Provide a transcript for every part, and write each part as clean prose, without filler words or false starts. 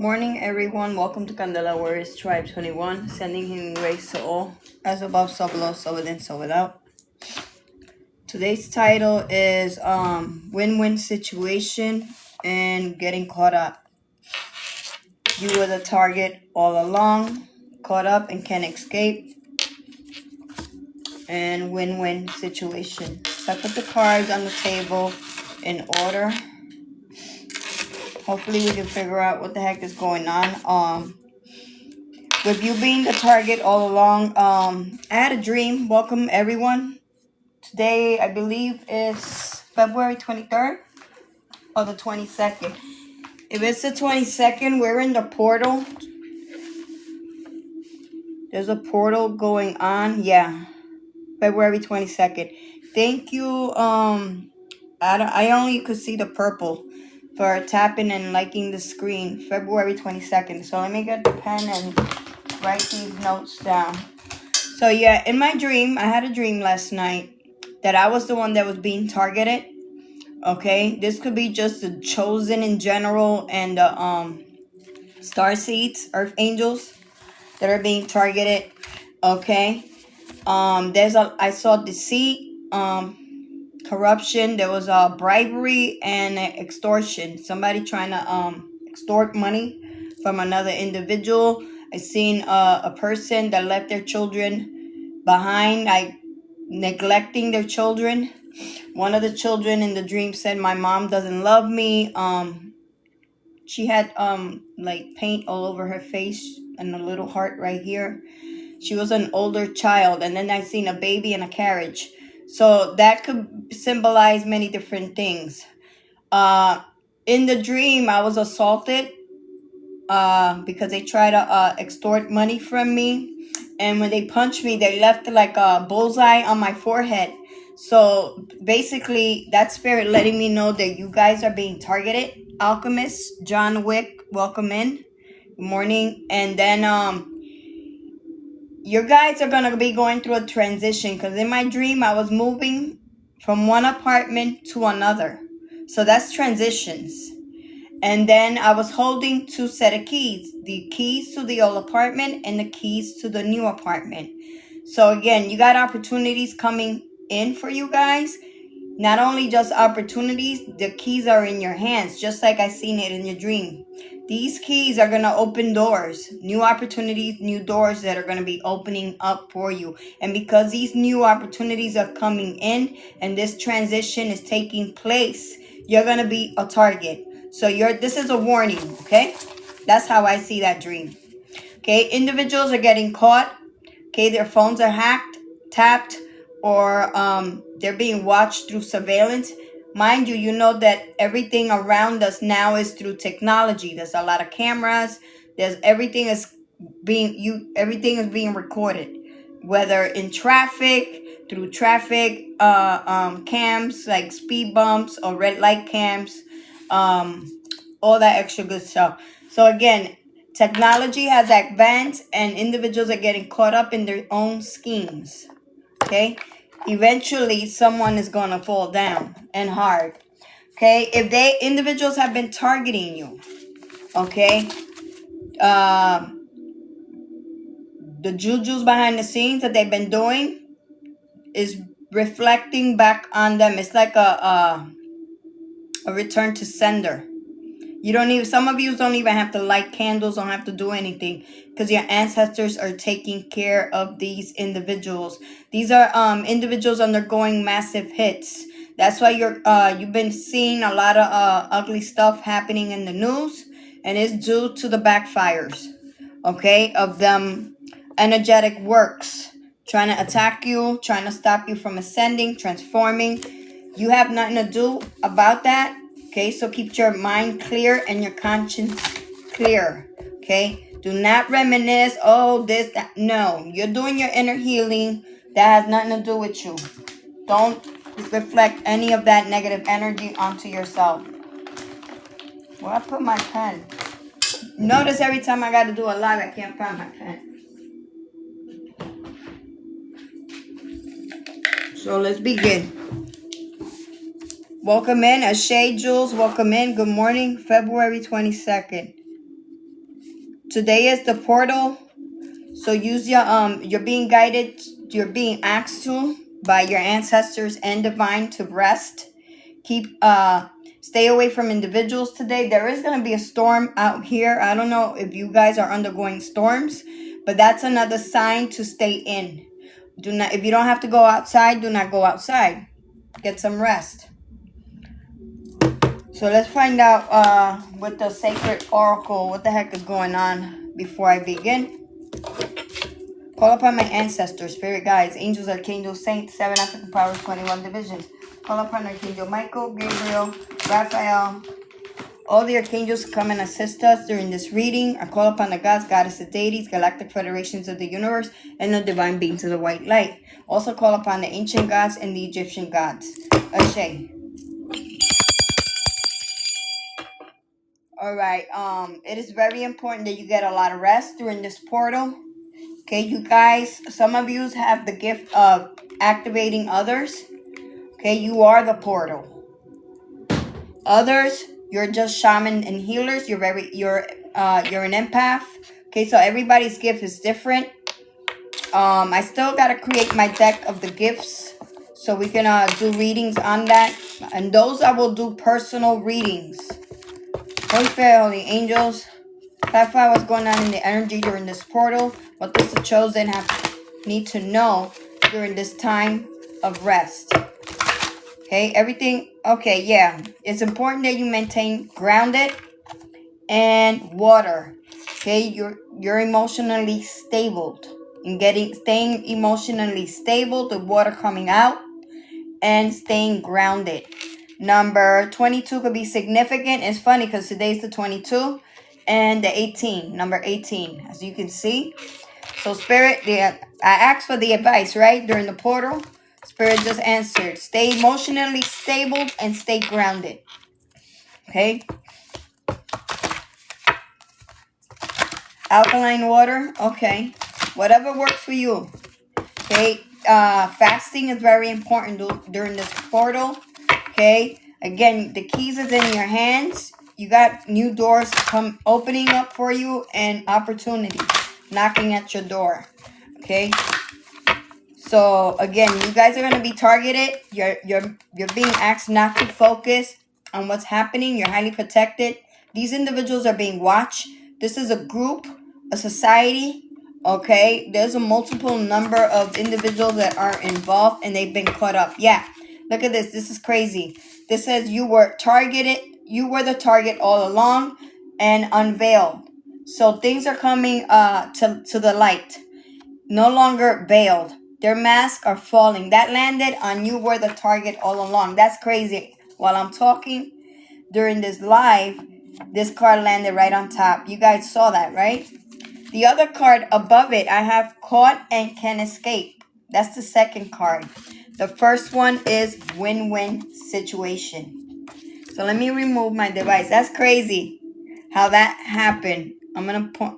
Morning, everyone. Welcome to Candela Warriors Tribe 21, sending healing grace to all, as above, so below, so within, so without. Today's title is Win-Win Situation and Getting Caught Up. You were the target all along, caught up and can't escape, and win-win situation. So I put the cards on the table in order. Hopefully we can figure out what the heck is going on. With you being the target all along, I had a dream. Welcome, everyone. Today, I believe, is February 23rd or the 22nd. If it's the 22nd, we're in the portal. There's a portal going on. Yeah, February 22nd. Thank you. I only could see the purple for tapping and liking the screen. February 22nd. So let me get the pen and write these notes down. So yeah, in my dream, I had a dream last night that I was the one that was being targeted. Okay, this could be just the chosen in general and the star seeds, earth angels that are being targeted. Okay, I saw deceit, corruption. There was bribery and extortion. Somebody trying to extort money from another individual. I seen a person that left their children behind, like neglecting their children. One of the children in the dream said, "My mom doesn't love me." She had like paint all over her face and a little heart right here. She was an older child, and then I seen a baby in a carriage. So that could symbolize many different things. In the dream, I was assaulted because they tried to extort money from me. And when they punched me, they left like a bullseye on my forehead. So basically, that spirit letting me know that you guys are being targeted. Alchemist, John Wick, welcome in. Good morning. And then you guys are going to be going through a transition, because in my dream, I was moving from one apartment to another. So that's transitions. And then I was holding two set of keys, the keys to the old apartment and the keys to the new apartment. So again, you got opportunities coming in for you guys. Not only just opportunities, the keys are in your hands, just like I seen it in your dream. These keys are going to open doors, new opportunities, new doors that are going to be opening up for you. And because these new opportunities are coming in and this transition is taking place, you're going to be a target. So this is a warning, okay? That's how I see that dream. Okay, individuals are getting caught. Okay, their phones are hacked, tapped, or they're being watched through surveillance. Mind you, you know that everything around us now is through technology. There's a lot of cameras. Everything is being recorded, whether in traffic, through traffic cams like speed bumps or red light cams. All that extra good stuff. So again, technology has advanced and individuals are getting caught up in their own schemes. Okay, eventually someone is gonna fall down and hard. Okay, if individuals have been targeting you, okay, the jujus behind the scenes that they've been doing is reflecting back on them. It's like a return to sender. Some of you don't even have to light candles, don't have to do anything, because your ancestors are taking care of these individuals. These are individuals undergoing massive hits. That's why you've been seeing a lot of ugly stuff happening in the news, and it's due to the backfires, okay, of them energetic works trying to attack you, trying to stop you from ascending, transforming. You have nothing to do about that. Okay, so keep your mind clear and your conscience clear. Okay, do not reminisce, oh, this, that. No, you're doing your inner healing. That has nothing to do with you. Don't reflect any of that negative energy onto yourself. Where I put my pen? Notice every time I got to do a live, I can't find my pen. So let's begin. Welcome in, Ashay Jules. Welcome in. Good morning, February 22nd. Today is the portal. So use you're being guided, you're being asked to by your ancestors and divine to rest. Stay away from individuals today. There is going to be a storm out here. I don't know if you guys are undergoing storms, but that's another sign to stay in. If you don't have to go outside, do not go outside. Get some rest. So let's find out with the sacred oracle what the heck is going on before I begin. Call upon my ancestors, spirit guides, angels, archangels, saints, 7 African powers, 21 divisions. Call upon Archangel Michael, Gabriel, Raphael, all the archangels come and assist us during this reading. I call upon the gods, goddesses, deities, galactic federations of the universe, and the divine beings of the white light. Also call upon the ancient gods and the Egyptian gods. Ashe. Alright, it is very important that you get a lot of rest during this portal. Okay, you guys, some of you have the gift of activating others. Okay, you are the portal. Others, you're just shaman and healers. You're an empath. Okay, so everybody's gift is different. I still gotta create my deck of the gifts so we can do readings on that. And those I will do personal readings. Holy Spirit, Holy Angels, clarify what's going on in the energy during this portal. What does the chosen need to know during this time of rest? Okay, everything. Okay, yeah. It's important that you maintain grounded and water. Okay, you're emotionally stable. Staying emotionally stable, the water coming out, and staying grounded. Number 22 could be significant. It's funny because today's the 22 and the 18. Number 18, as you can see. So Spirit, I asked for the advice, right? During the portal. Spirit just answered. Stay emotionally stable and stay grounded. Okay. Alkaline water. Okay. Whatever works for you. Okay. Fasting is very important during this portal. Okay. Again, the keys is in your hands. You got new doors opening up for you and opportunity knocking at your door. Okay. So again, you guys are gonna be targeted. You're being asked not to focus on what's happening. You're highly protected. These individuals are being watched. This is a group, a society. Okay, there's a multiple number of individuals that are involved and they've been caught up. Yeah, look at this. This is crazy. This says you were targeted. You were the target all along and unveiled. So things are coming to the light. No longer veiled. Their masks are falling. That landed on you were the target all along. That's crazy. While I'm talking during this live, this card landed right on top. You guys saw that, right? The other card above it, I have caught and can escape. That's the second card. The first one is win-win situation. So let me remove my device. That's crazy how that happened. I'm going to point.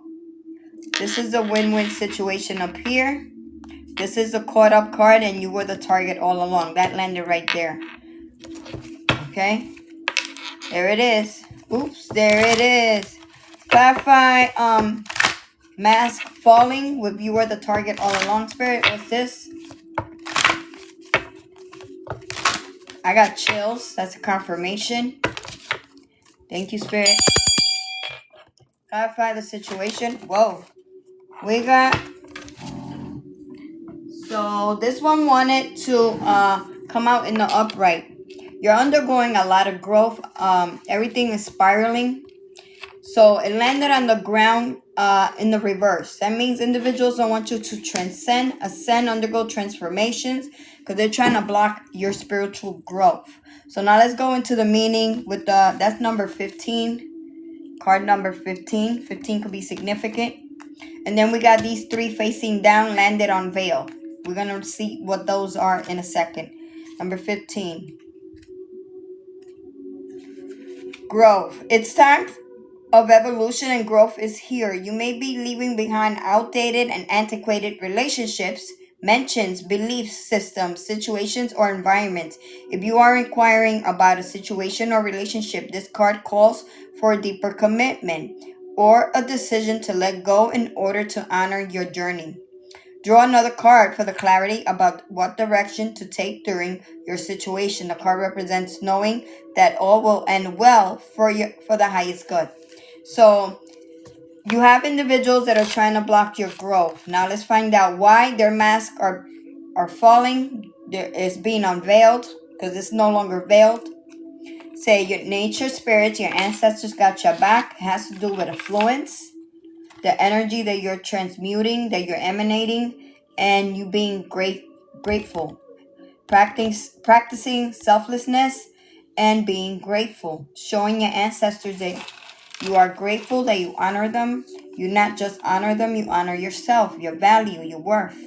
This is a win-win situation up here. This is a caught up card and you were the target all along. That landed right there. Okay. There it is. Oops, there it is. Clarify mask falling with you were the target all along, Spirit. What's this? I got chills. That's a confirmation. Thank you, Spirit. Clarify the situation. Whoa. We got... So this one wanted to come out in the upright. You're undergoing a lot of growth. Everything is spiraling. So it landed on the ground in the reverse. That means individuals don't want you to transcend, ascend, undergo transformations because they're trying to block your spiritual growth. So now let's go into the meaning with that's number 15. Card number 15. 15 could be significant. And then we got these three facing down, landed on veil. We're going to see what those are in a second. Number 15. Growth. It's time of evolution and growth is here. You may be leaving behind outdated and antiquated relationships, mentions, belief systems, situations, or environments. If you are inquiring about a situation or relationship, this card calls for a deeper commitment. or a decision to let go in order to honor your journey. Draw another card for the clarity about what direction to take during your situation. The card represents knowing that all will end well for the highest good. So you have individuals that are trying to block your growth. Now let's find out why their masks are falling. It's being unveiled because it's no longer veiled. Say your nature spirits, your ancestors got your back. It has to do with affluence, the energy that you're transmuting, that you're emanating, and you being grateful. Practicing selflessness and being grateful. Showing your ancestors that you are grateful, that you honor them. You not just honor them, you honor yourself, your value, your worth.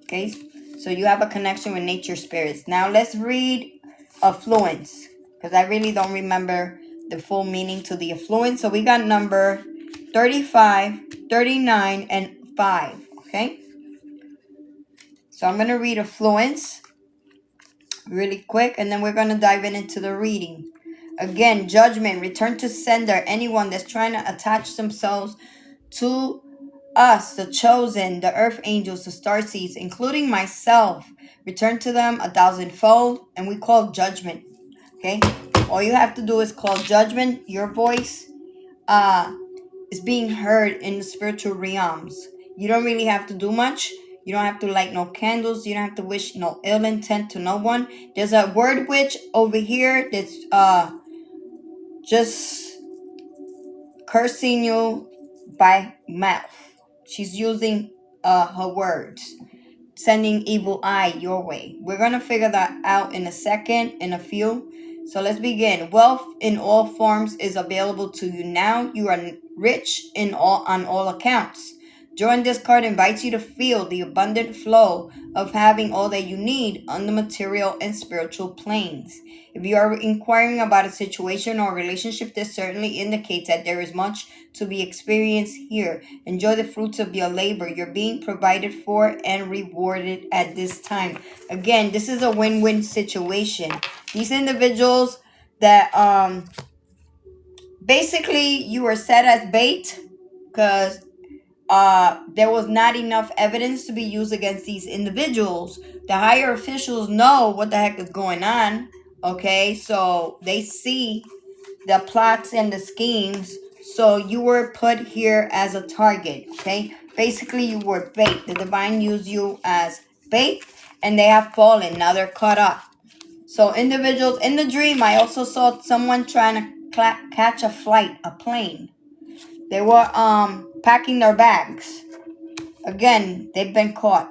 Okay? So you have a connection with nature spirits. Now let's read affluence, because I really don't remember the full meaning to the affluence. So we got number 35, 39, and 5. Okay? So I'm going to read affluence really quick, and then we're going to dive into the reading. Again, judgment, return to sender, anyone that's trying to attach themselves to us, the chosen, the earth angels, the starseeds, including myself, return to them 1,000-fold, and we call judgment. Okay? All you have to do is call judgment. Your voice is being heard in the spiritual realms. You don't really have to do much. You don't have to light no candles. You don't have to wish no ill intent to no one. There's a word witch over here that's just cursing you by mouth. She's using her words, sending evil eye your way. We're going to figure that out in a second, in a few. So let's begin. Wealth in all forms is available to you now. You are rich on all accounts. Drawing this card invites you to feel the abundant flow of having all that you need on the material and spiritual planes. If you are inquiring about a situation or relationship, this certainly indicates that there is much to be experienced here. Enjoy the fruits of your labor. You're being provided for and rewarded at this time. Again, this is a win-win situation. These individuals that basically you were set as bait because there was not enough evidence to be used against these individuals. The higher officials know what the heck is going on. Okay, so they see the plots and the schemes. So you were put here as a target. Okay, basically you were bait. The divine used you as bait, and they have fallen. Now they're caught up. So individuals in the dream, I also saw someone trying to catch a flight, a plane. They were packing their bags. Again, they've been caught.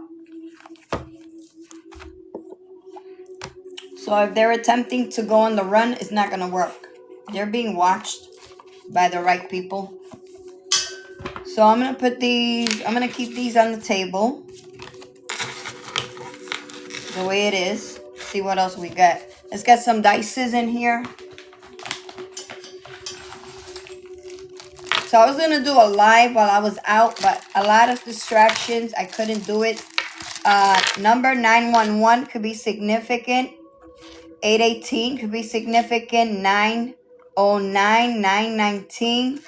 So if they're attempting to go on the run, it's not going to work. They're being watched by the right people. So I'm going to put these, I'm going to keep these on the table the way it is. See what else we got. Let's get some dices in here. So I was going to do a live while I was out, but a lot of distractions. I couldn't do it. Number 911 could be significant. 818 could be significant. 909, 919,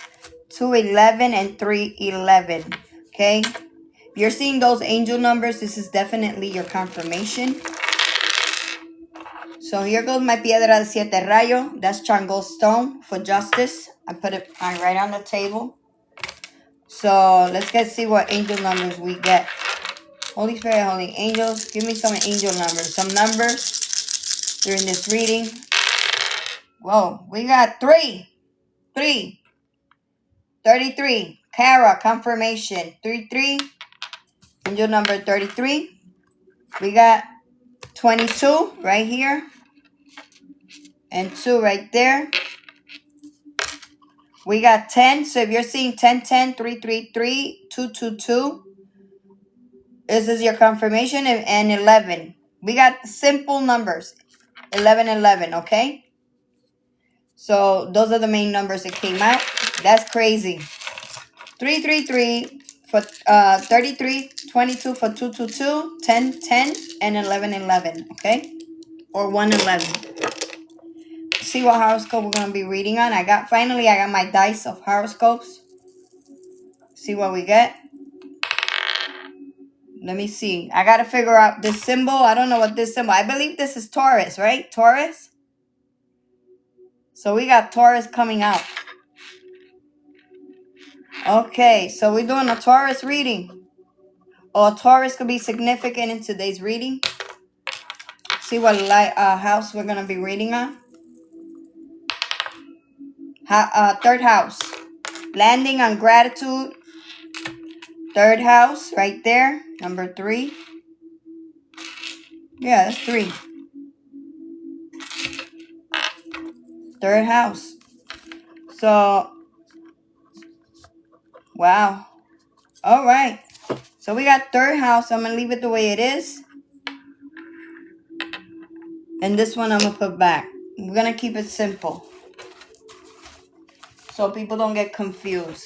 211, and 311. Okay? If you're seeing those angel numbers, this is definitely your confirmation. So here goes my piedra de siete rayo. That's Chang'o stone for justice. I put it right on the table. So let's see what angel numbers we get. Holy Spirit, holy angels, give me some angel numbers. Some numbers during this reading. Whoa, we got 3. 33. Kara, confirmation. 33. Angel number 33. We got 22 right here. And 2 right there. We got 10. So if you're seeing 10, 10, 3, 3, 3, 2, 2, 2. This is your confirmation. And 11. We got simple numbers. 11, 11, okay? So those are the main numbers that came out. That's crazy. 3, 3, 3 for 33, 22 for 2, 2, 2, 10, 10, and 11, 11, okay? Or 1, 11. See what horoscope we're going to be reading on. Finally, I got my dice of horoscopes. See what we get. Let me see. I got to figure out this symbol. I don't know what this symbol. I believe this is Taurus, right? Taurus. So we got Taurus coming out. Okay, so we're doing a Taurus reading. Or Taurus could be significant in today's reading. See what house we're going to be reading on. Third house. Landing on gratitude. Third house right there. Number 3. Yeah, that's 3. Third house. So, wow. All right. So we got third house. I'm going to leave it the way it is. And this one I'm going to put back. We're going to keep it simple, so people don't get confused.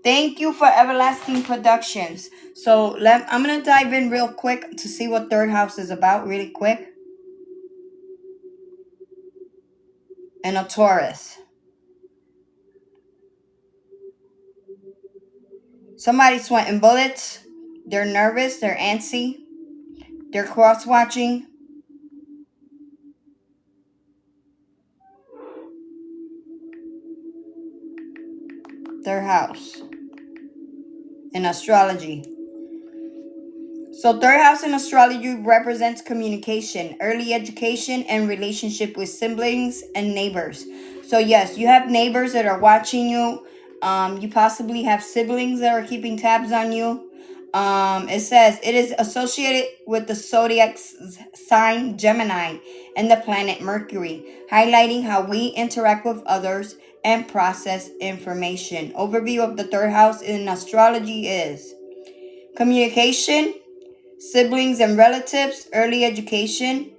Thank you for Everlasting Productions. So I'm going to dive in real quick to see what third house is about really quick. And a Taurus. Somebody's sweating bullets. They're nervous. They're antsy. They're cross-watching. Third house in astrology. So third house in astrology represents communication, early education, and relationship with siblings and neighbors. So yes, you have neighbors that are watching you. You possibly have siblings that are keeping tabs on you. It says it is associated with the zodiac sign Gemini and the planet Mercury, highlighting how we interact with others and process information. Overview of the third house in astrology is communication, siblings and relatives, early education,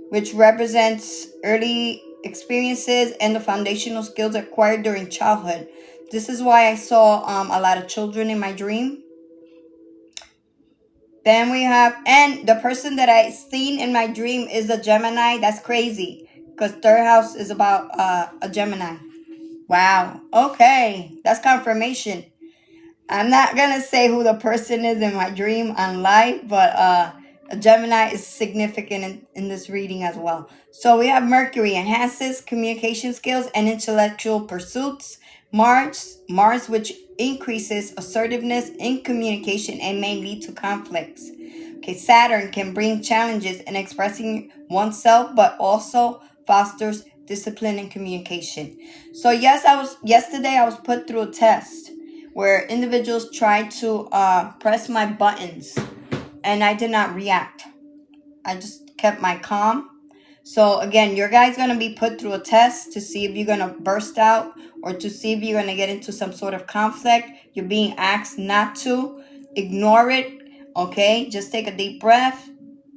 which represents early experiences and the foundational skills acquired during childhood. This is why I saw a lot of children in my dream. Then we have, and the person that I seen in my dream is a Gemini. That's crazy, because third house is about a Gemini. Wow. Okay, that's confirmation. I'm not going to say who the person is in my dream on live, but a Gemini is significant in this reading as well. So we have Mercury enhances communication skills and intellectual pursuits. Mars, which increases assertiveness in communication and may lead to conflicts. Okay, Saturn can bring challenges in expressing oneself, but also fosters discipline and communication. So yesterday I was put through a test where individuals tried to press my buttons, and I did not react. I just kept my calm. So again, your guy's going to be put through a test to see if you're going to burst out or to see if you're going to get into some sort of conflict. You're being asked not to. Ignore it, okay? Just take a deep breath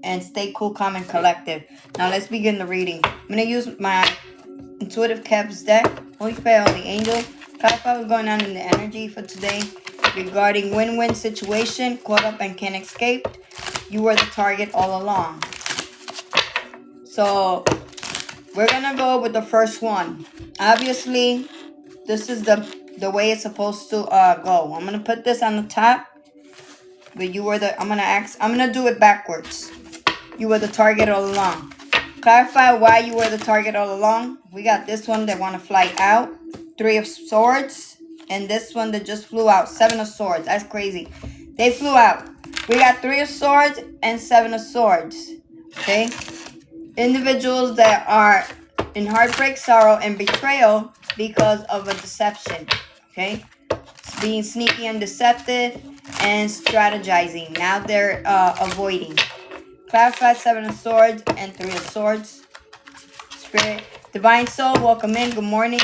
and stay cool, calm, and collective. Now let's begin the reading. I'm going to use my Intuitive Kebs deck. Holy Spirit, Holy Angels. Clarify what's going on in the energy for today regarding win-win situation, caught up and can't escape. You were the target all along. So we're gonna go with the first one. Obviously, this is the way it's supposed to go. I'm gonna put this on the top, but you were the. I'm gonna do it backwards. You were the target all along. Clarify why you were the target all along. We got this one that want to fly out. 3 of Swords. And this one that just flew out. 7 of Swords. That's crazy. They flew out. We got 3 of Swords and 7 of Swords. Okay? Individuals that are in heartbreak, sorrow, and betrayal because of a deception. Okay? Being sneaky and deceptive and strategizing. Now they're avoiding. Clarify 7 of Swords and 3 of Swords. Spirit. Divine Soul, welcome in. Good morning.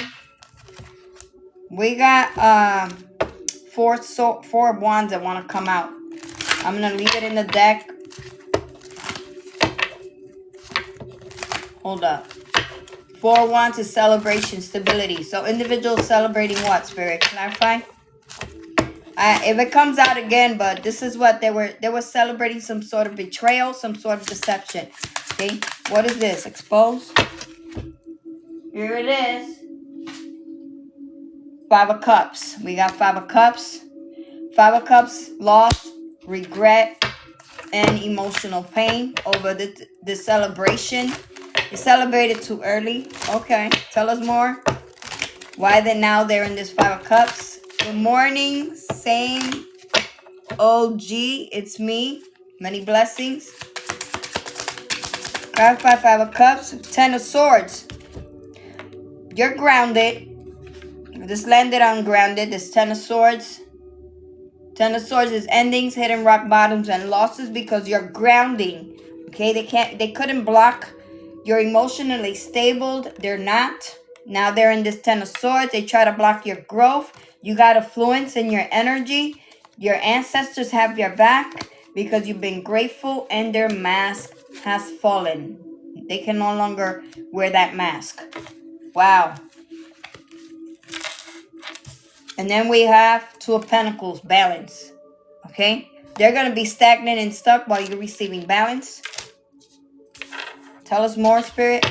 We got 4 of Wands that want to come out. I'm going to leave it in the deck. Hold up. 4 of Wands is celebration, stability. So individuals celebrating what, Spirit? Clarify. If it comes out again, but this is what they were celebrating, some sort of betrayal, some sort of deception. Okay, what is this? Expose. Here it is. Five of Cups. We got Five of Cups. Five of Cups, loss, regret, and emotional pain over the celebration. You celebrated too early. Okay, tell us more. Why then now they're in this Five of Cups. Good morning, same OG. It's me. Many blessings. Five of Cups. 10 of Swords. You're grounded. This landed on grounded. This 10 of Swords. 10 of Swords is endings, hidden rock bottoms, and losses because you're grounding. Okay, they couldn't block. You're emotionally stable. They're not. Now they're in this 10 of Swords. They try to block your growth. You got affluence in your energy. Your ancestors have your back because you've been grateful, and their mask has fallen. They can no longer wear that mask. Wow. And then we have Two of Pentacles, balance. Okay? They're going to be stagnant and stuck while you're receiving balance. Tell us more, Spirit.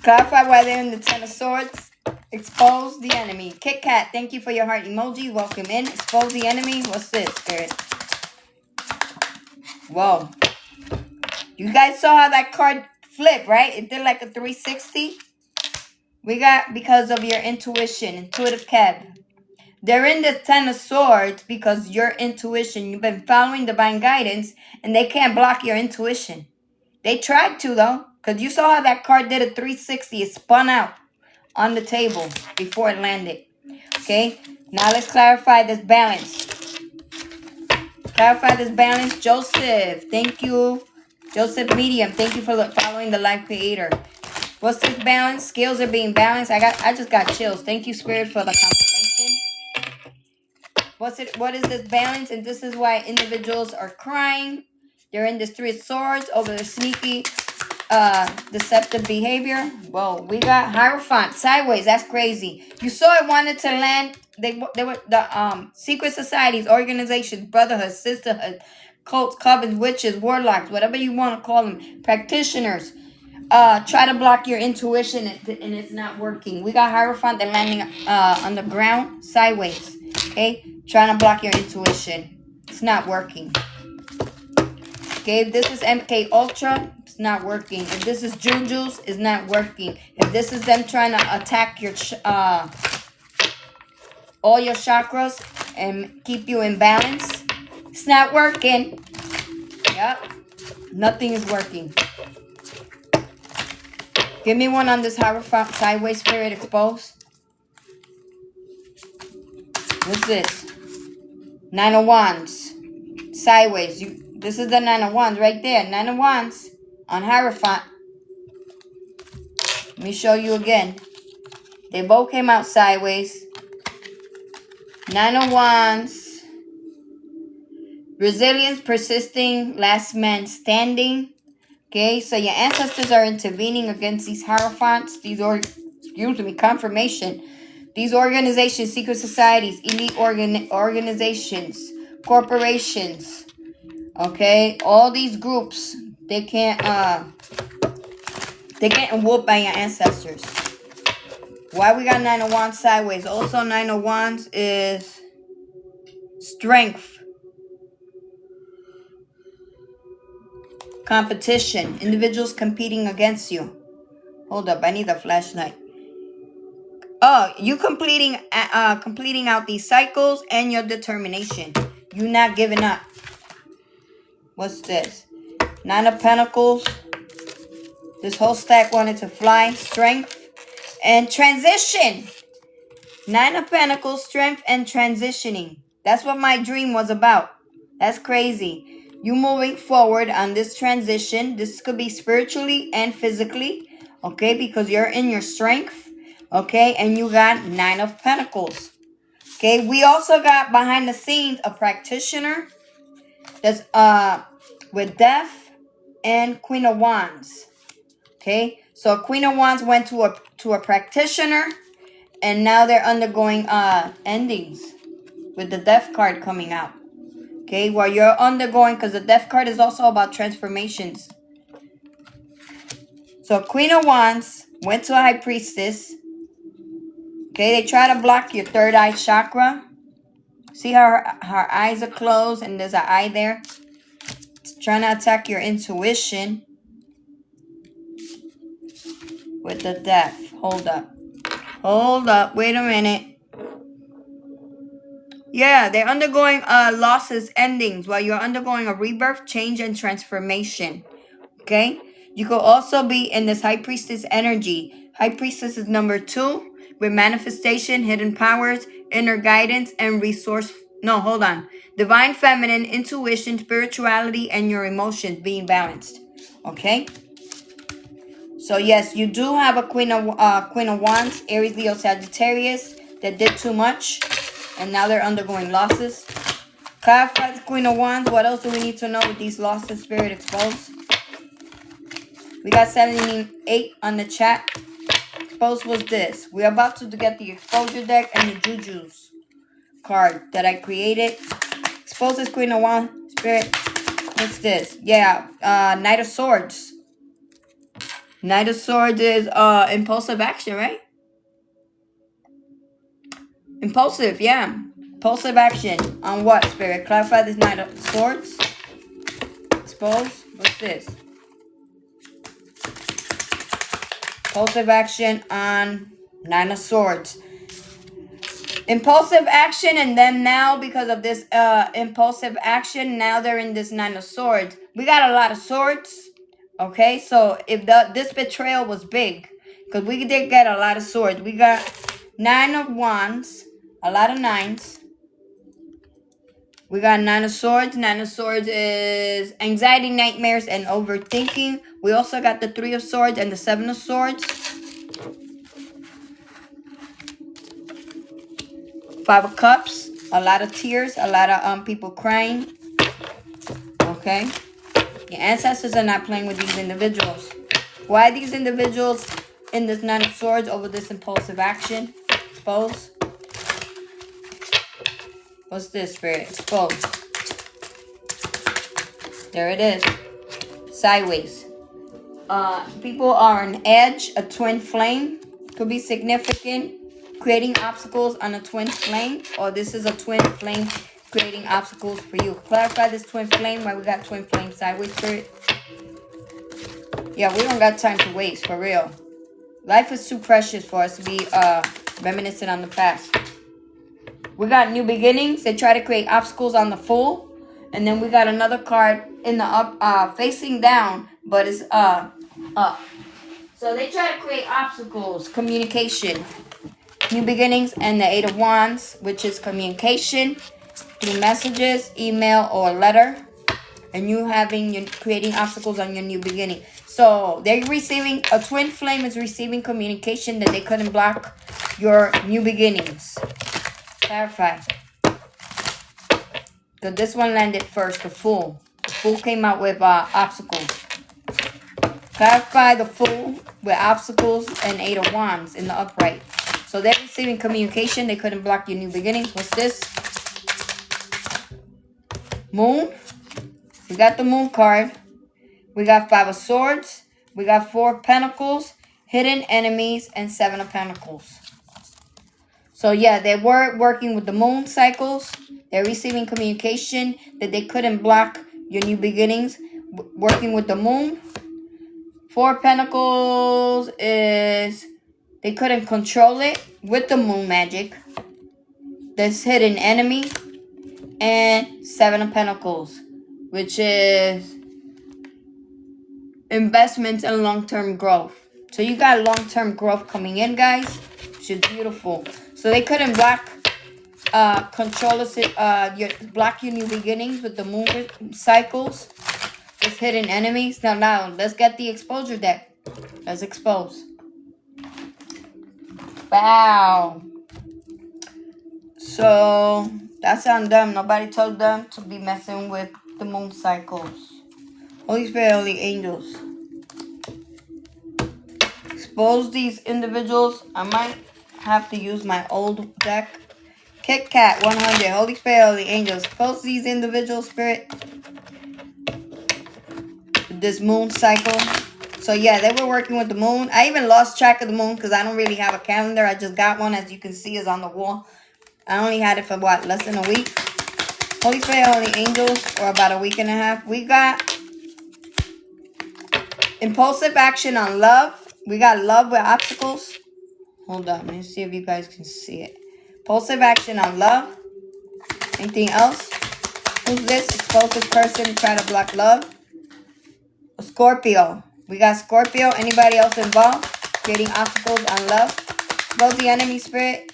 Clarify why they're in the 10 of Swords. Expose the enemy. Kit Kat, thank you for your heart emoji. Welcome in. Expose the enemy. What's this, Spirit? Whoa. You guys saw how that card flipped, right? It did like a 360. We got because of your intuition, intuitive Kev. They're in the 10 of Swords because your intuition, you've been following divine guidance, and they can't block your intuition. They tried to, though, because you saw how that card did a 360. It spun out on the table before it landed. Okay, now let's clarify this balance. Clarify this balance. Joseph, thank you. Joseph Medium, thank you for following the life creator. What's this balance? Skills are being balanced. I just got chills. Thank you, Spirit, for the confirmation. What is this balance? And this is why individuals are crying. They're in this 3 of Swords over the sneaky, deceptive behavior. Well, we got Hierophant sideways. That's crazy. You saw it wanted to land. They were the secret societies, organizations, brotherhood, sisterhood, cults, covens, witches, warlocks, whatever you want to call them, practitioners. Try to block your intuition and it's not working. We got Hierophant, they're landing on the ground sideways. Okay, trying to block your intuition. It's not working. Okay, if this is MK Ultra, it's not working. If this is Juju's, it's not working. If this is them trying to attack your all your chakras and keep you in balance, it's not working. Yep, nothing is working. Give me one on this Hierophant sideways, Spirit, exposed. What's this? 9 of Wands. Sideways. This is the 9 of Wands right there. 9 of Wands on Hierophant. Let me show you again. They both came out sideways. 9 of Wands. Resilience, persisting, last man standing. Okay, so your ancestors are intervening against these Hierophants. Confirmation. These organizations, secret societies, elite organizations, corporations. Okay, all these groups, they're getting whooped by your ancestors. Why we got 9 of Wands sideways? Also, 9 of Wands is strength. Competition. Individuals competing against you. Hold up, I need a flashlight. Oh, you completing out these cycles and your determination. You not giving up. What's this? 9 of Pentacles. This whole stack wanted to fly. Strength and transition. 9 of Pentacles, strength and transitioning. That's what my dream was about. That's crazy. You moving forward on this transition. This could be spiritually and physically. Okay, because you're in your strength. Okay, and you got 9 of Pentacles. Okay, we also got behind the scenes a practitioner. That's with Death and Queen of Wands. Okay, so Queen of Wands went to a practitioner, and now they're undergoing endings with the Death card coming out. Okay, while you're undergoing, because the Death card is also about transformations. So Queen of Wands Went to a high priestess. Okay, they try to block your third eye chakra. See how her eyes are closed and there's an eye there? It's trying to attack your intuition with the death. Hold up. Hold up. Wait a minute. Yeah, they're undergoing losses, endings, while you're undergoing a rebirth, change, and transformation. Okay? You could also be in this High Priestess energy. High Priestess is number 2 with manifestation, hidden powers, inner guidance, and resource. No, hold on. Divine feminine, intuition, spirituality, and your emotions being balanced. Okay? So yes, you do have a Queen of Wands, Aries, Leo, Sagittarius that did too much, and now they're undergoing losses. Clarify the Queen of Wands. What else do we need to know with these losses, Spirit exposed? We got 78 on the chat. Exposed was this. We're about to get the exposure deck and the Juju's card that I created. Exposed is Queen of Wands, Spirit. What's this? Yeah, Knight of Swords. Knight of Swords is impulsive action, right? Impulsive, yeah. Impulsive action. On what, Spirit? Clarify this Knight of Swords. Expose. What's this? Impulsive action on Nine of Swords. Impulsive action, and then now because of this impulsive action, now they're in this Nine of Swords. We got a lot of swords. Okay, so if this betrayal was big, because we did get a lot of swords. We got 9 of Wands, a lot of 9s. We got 9 of Swords. 9 of Swords is anxiety, nightmares, and overthinking. We also got the 3 of Swords and the 7 of Swords. 5 of Cups. A lot of tears. A lot of people crying. Okay. Your ancestors are not playing with these individuals. Why these individuals in this 9 of Swords over this impulsive action? Expose. What's this, Spirit? Expose. There it is. Sideways. People are on edge. A twin flame could be significant. Creating obstacles on a twin flame. Or this is a twin flame creating obstacles for you. Clarify this twin flame. Why we got twin flame sideways, Spirit? Yeah, we don't got time to waste, for real. Life is too precious for us to be reminiscent on the past. We got new beginnings. They try to create obstacles on the Fool. And then we got another card in the up, facing down, but it's up. So they try to create obstacles, communication. New beginnings and the 8 of Wands, which is communication through messages, email, or letter. And you creating obstacles on your new beginning. So they're receiving, a twin flame is receiving communication that they couldn't block your new beginnings. Clarify. So this one landed first, the Fool. The Fool came out with obstacles. Clarify the Fool with obstacles and 8 of Wands in the upright. So they're receiving communication. They couldn't block your new beginnings. What's this? Moon. We got the Moon card. We got 5 of Swords. We got 4 of Pentacles, hidden enemies, and 7 of Pentacles. So yeah, they were working with the Moon cycles. They're receiving communication that they couldn't block your new beginnings. Working with the Moon. 4 of Pentacles is they couldn't control it with the Moon magic. This hidden enemy. And 7 of Pentacles, which is investments and long-term growth. So you got long-term growth coming in, guys, which is beautiful. So they couldn't block, block your new beginnings with the Moon cycles. Just hidden enemies. Now, let's get the exposure deck. Let's expose. Wow. So that's on them. Nobody told them to be messing with the Moon cycles. Holy Spirit, Holy Angels. Expose these individuals. I might have to use my old deck. Kit Kat 100. Holy Spirit, Holy Angels. Expose these individuals, Spirit. With this Moon cycle. So yeah, they were working with the moon. I even lost track of the moon because I don't really have a calendar. I just got one, as you can see, is on the wall. I only had it for what, less than a week? Holy Spirit, Holy Angels, or about a week and a half. We got impulsive action on love. We got love with obstacles. Hold up, let me see if you guys can see it. Impulsive action on love. Anything else? Who's this? Expose this person, try to block love. A Scorpio. We got Scorpio. Anybody else involved? Creating obstacles on love. Expose the enemy spirit.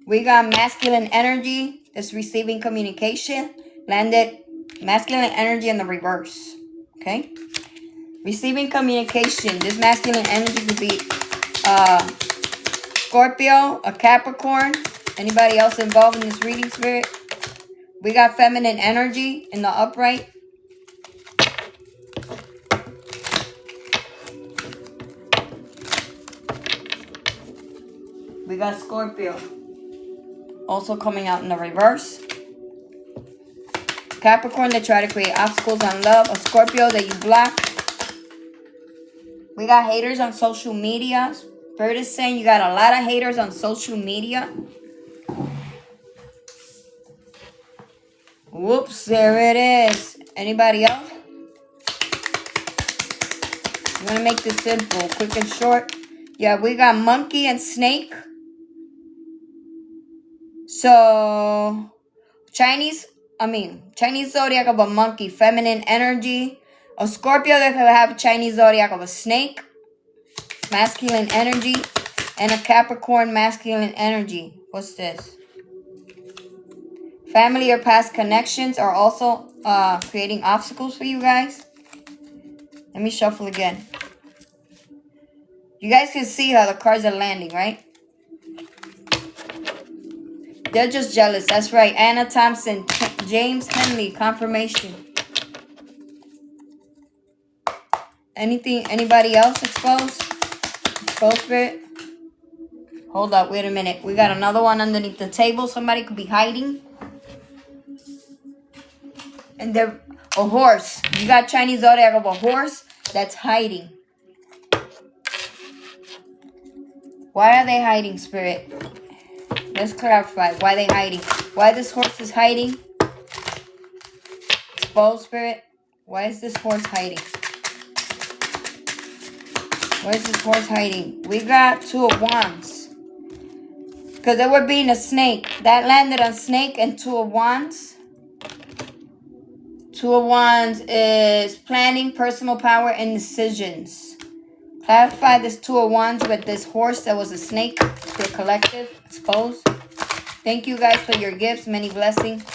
We got masculine energy. That's receiving communication. Landed masculine energy in the reverse. Okay? Receiving communication. This masculine energy could be Scorpio, a Capricorn. Anybody else involved in this reading, spirit? We got feminine energy in the upright. We got Scorpio also coming out in the reverse. Capricorn that try to create obstacles on love. A Scorpio that you block. We got haters on social media. Spirit is saying you got a lot of haters on social media. Whoops, there it is. Anybody else? I'm going to make this simple, quick and short. Yeah, we got monkey and snake. So, Chinese zodiac of a monkey, feminine energy. A Scorpio that could have Chinese zodiac of a snake, masculine energy. And a Capricorn, masculine energy. What's this? Family or past connections are also creating obstacles for you guys. Let me shuffle again. You guys can see how the cards are landing, right? They're just jealous. That's right. Anna Thompson, James Henley, confirmation. Anybody else exposed? Exposed, spirit? Hold up, wait a minute. We got another one underneath the table. Somebody could be hiding. And they're a horse. You got Chinese zodiac of a horse that's hiding. Why are they hiding, spirit? Let's clarify why they hiding. Why this horse is hiding? Exposed, spirit. Why is this horse hiding? Why is this horse hiding? We got Two of Wands. Because they were being a snake. That landed on snake and Two of Wands. Two of Wands is planning, personal power, and decisions. Clarify this Two of Wands with this horse that was a snake. The collective exposed. Thank you guys for your gifts. Many blessings.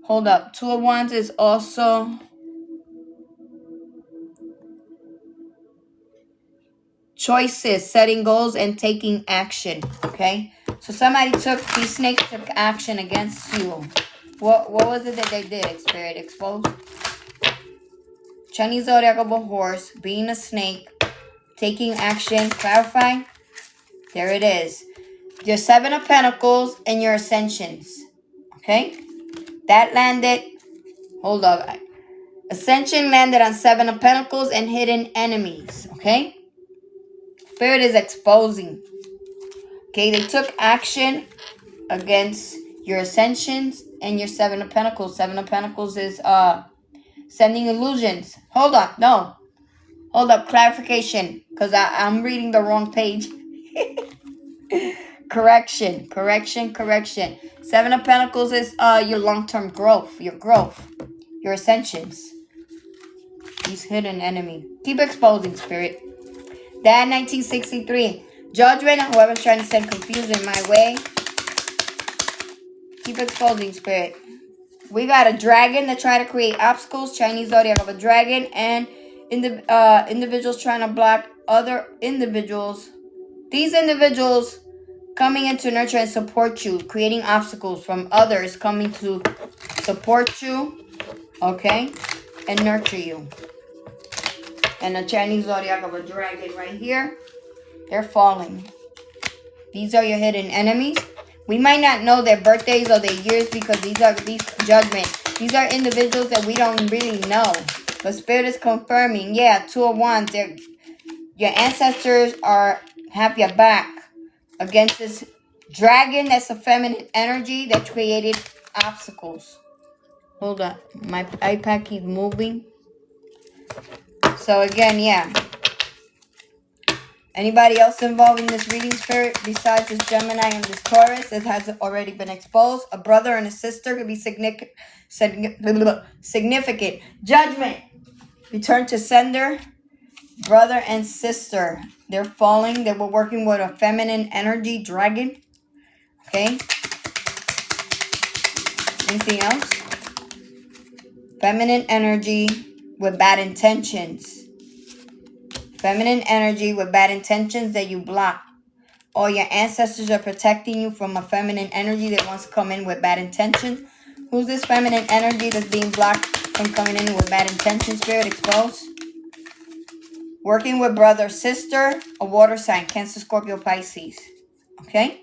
Hold up. Two of Wands is also choices, setting goals, and taking action. Okay? So somebody these snakes took action against you. What was it that they did, Spirit? Exposed? Chinese zodiac of a horse, being a snake, taking action. Clarify. There it is. Your Seven of Pentacles and your Ascensions. Okay? That landed. Hold up. Ascension landed on Seven of Pentacles and hidden enemies. Okay? Spirit is exposing. Okay? They took action against your Ascensions and your Seven of Pentacles. Seven of Pentacles is sending illusions. Hold up. No. Hold up. Clarification. Because I'm reading the wrong page. Correction. Seven of Pentacles is your long-term growth. Your growth. Your Ascensions. He's hidden enemy. Keep exposing, Spirit. Dad, 1963. Judgment. Whoever's trying to send confusion my way. Keep exposing, Spirit. We got a dragon that try to create obstacles. Chinese zodiac of a dragon. And individuals trying to block other individuals. These individuals coming in to nurture and support you. Creating obstacles from others coming to support you. Okay? And nurture you. And the Chinese zodiac of a dragon right here. They're falling. These are your hidden enemies. We might not know their birthdays or their years because these judgments. These are individuals that we don't really know. But Spirit is confirming, yeah, 2 of Wands. Your ancestors have your back against this dragon that's a feminine energy that created obstacles. Hold on. My iPad keeps moving. So again, yeah. Anybody else involved in this reading, Spirit, besides this Gemini and this Taurus, it has already been exposed. A brother and a sister could be significant. Judgment. Return to sender. Brother and sister. They're falling. They were working with a feminine energy dragon. Okay. Anything else? Feminine energy with bad intentions. Feminine energy with bad intentions that you block. Or your ancestors are protecting you from a feminine energy that wants to come in with bad intentions. Who's this feminine energy that's being blocked from coming in with bad intentions? Spirit exposed. Working with brother, sister, a water sign, Cancer, Scorpio, Pisces. Okay?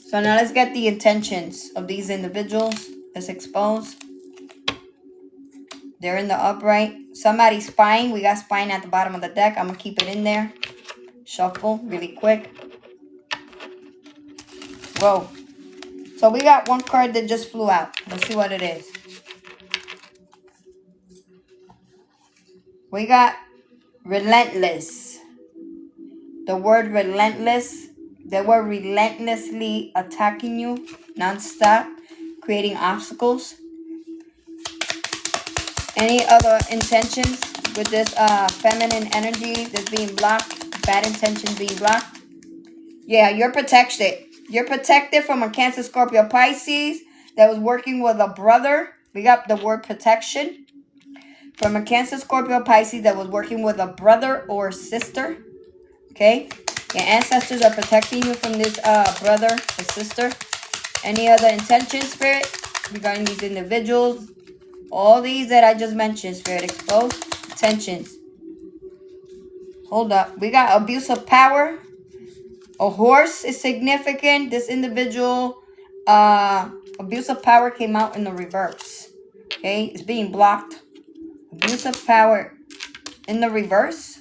So now let's get the intentions of these individuals. Let's expose. They're in the upright. Somebody's spying. We got spying at the bottom of the deck. I'm going to keep it in there. Shuffle really quick. Whoa. So we got one card that just flew out. Let's see what it is. We got relentless. The word relentless. They were relentlessly attacking you non-stop, creating obstacles. Any other intentions with this feminine energy that's being blocked? Bad intentions being blocked? Yeah, you're protected. You're protected from a Cancer, Scorpio, Pisces that was working with a brother. We got the word protection. From a Cancer, Scorpio, Pisces that was working with a brother or sister. Okay? Your ancestors are protecting you from this brother or sister. Any other intentions, Spirit, regarding these individuals? All these that I just mentioned, Spirit, exposed. Intentions. Hold up. We got abuse of power. A horse is significant. This individual, abuse of power came out in the reverse. Okay? It's being blocked. Abuse of power in the reverse.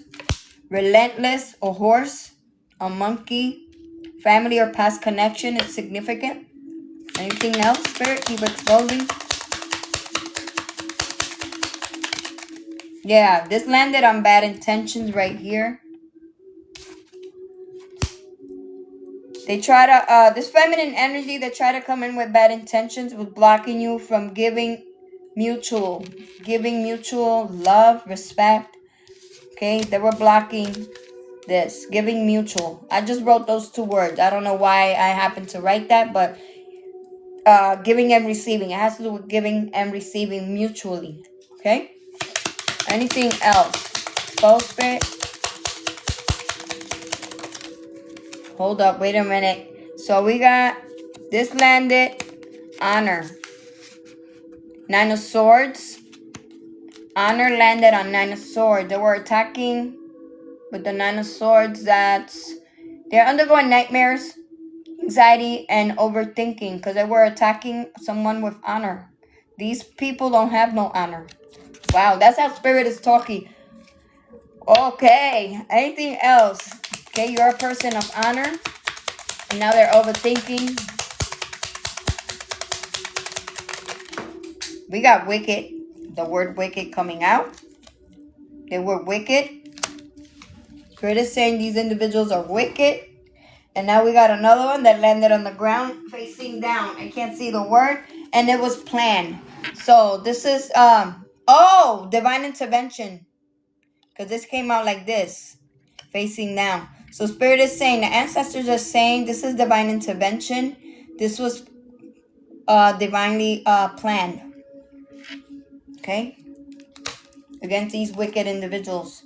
Relentless, a horse, a monkey, family or past connection is significant. Anything else, Spirit? Keep exposing. Yeah, this landed on bad intentions right here. They try to, this feminine energy that try to come in with bad intentions was blocking you from giving mutual love, respect. Okay, they were blocking this, giving mutual. I just wrote those 2 words. I don't know why I happened to write that, but giving and receiving. It has to do with giving and receiving mutually. Okay? Anything else? Soul Spirit? Hold up. Wait a minute. So we got this landed. Honor. 9 of Swords. Honor landed on 9 of Swords. They were attacking with the 9 of Swords. They're undergoing nightmares, anxiety, and overthinking because they were attacking someone with honor. These people don't have no honor. Wow, that's how Spirit is talking. Okay, anything else? Okay, you're a person of honor. And now they're overthinking. We got wicked. The word wicked coming out. They were wicked. Spirit is saying these individuals are wicked. And now we got another one that landed on the ground facing down. I can't see the word. And it was planned. So this is, divine intervention. Because this came out like this. Facing down. So Spirit is saying, the ancestors are saying this is divine intervention. This was divinely planned. Okay? Against these wicked individuals.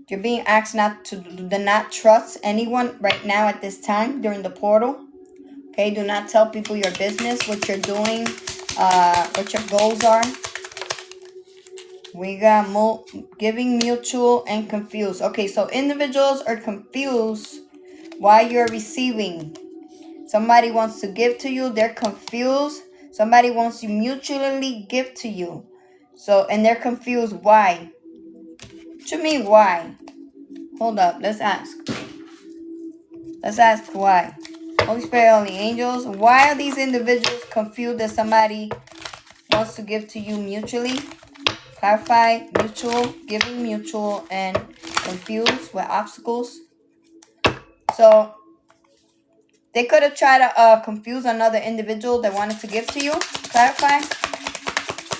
You're being asked not to do not trust anyone right now at this time during the portal. Okay, do not tell people your business, what you're doing, what your goals are. We got giving mutual and confused. Okay, so individuals are confused while you're receiving. Somebody wants to give to you, they're confused. Somebody wants to mutually give to you. So, and they're confused. Why? What you mean, why? Hold up. Let's ask. Let's ask why. Holy Spirit, Holy Angels, why are these individuals confused that somebody wants to give to you mutually? Clarify, mutual, giving mutual, and confused with obstacles. So they could have tried to confuse another individual that wanted to give to you. Clarify.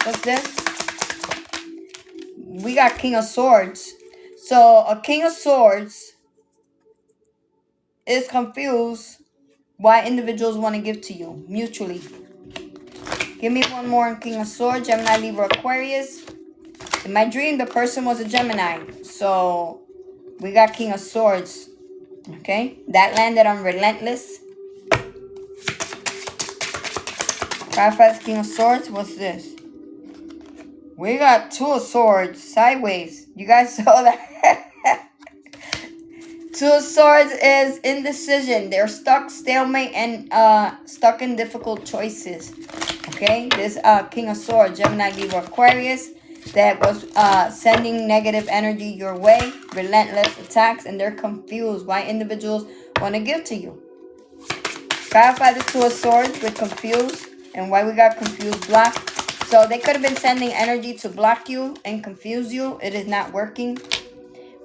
What's this? We got King of Swords. So a King of Swords is confused why individuals want to give to you mutually. Give me one more in King of Swords, Gemini, Libra, Aquarius. In my dream, the person was a Gemini. So we got King of Swords. Okay? That landed on Relentless. Clarify King of Swords. What's this? We got Two of Swords sideways. You guys saw that? Two of Swords is indecision. They're stuck, stalemate, and stuck in difficult choices. Okay, this King of Swords, Gemini, Libra, Aquarius, that was sending negative energy your way, relentless attacks, and they're confused why individuals want to give to you. Clarify this Two of Swords with confused and why we got confused block. So they could have been sending energy to block you and confuse you. It is not working.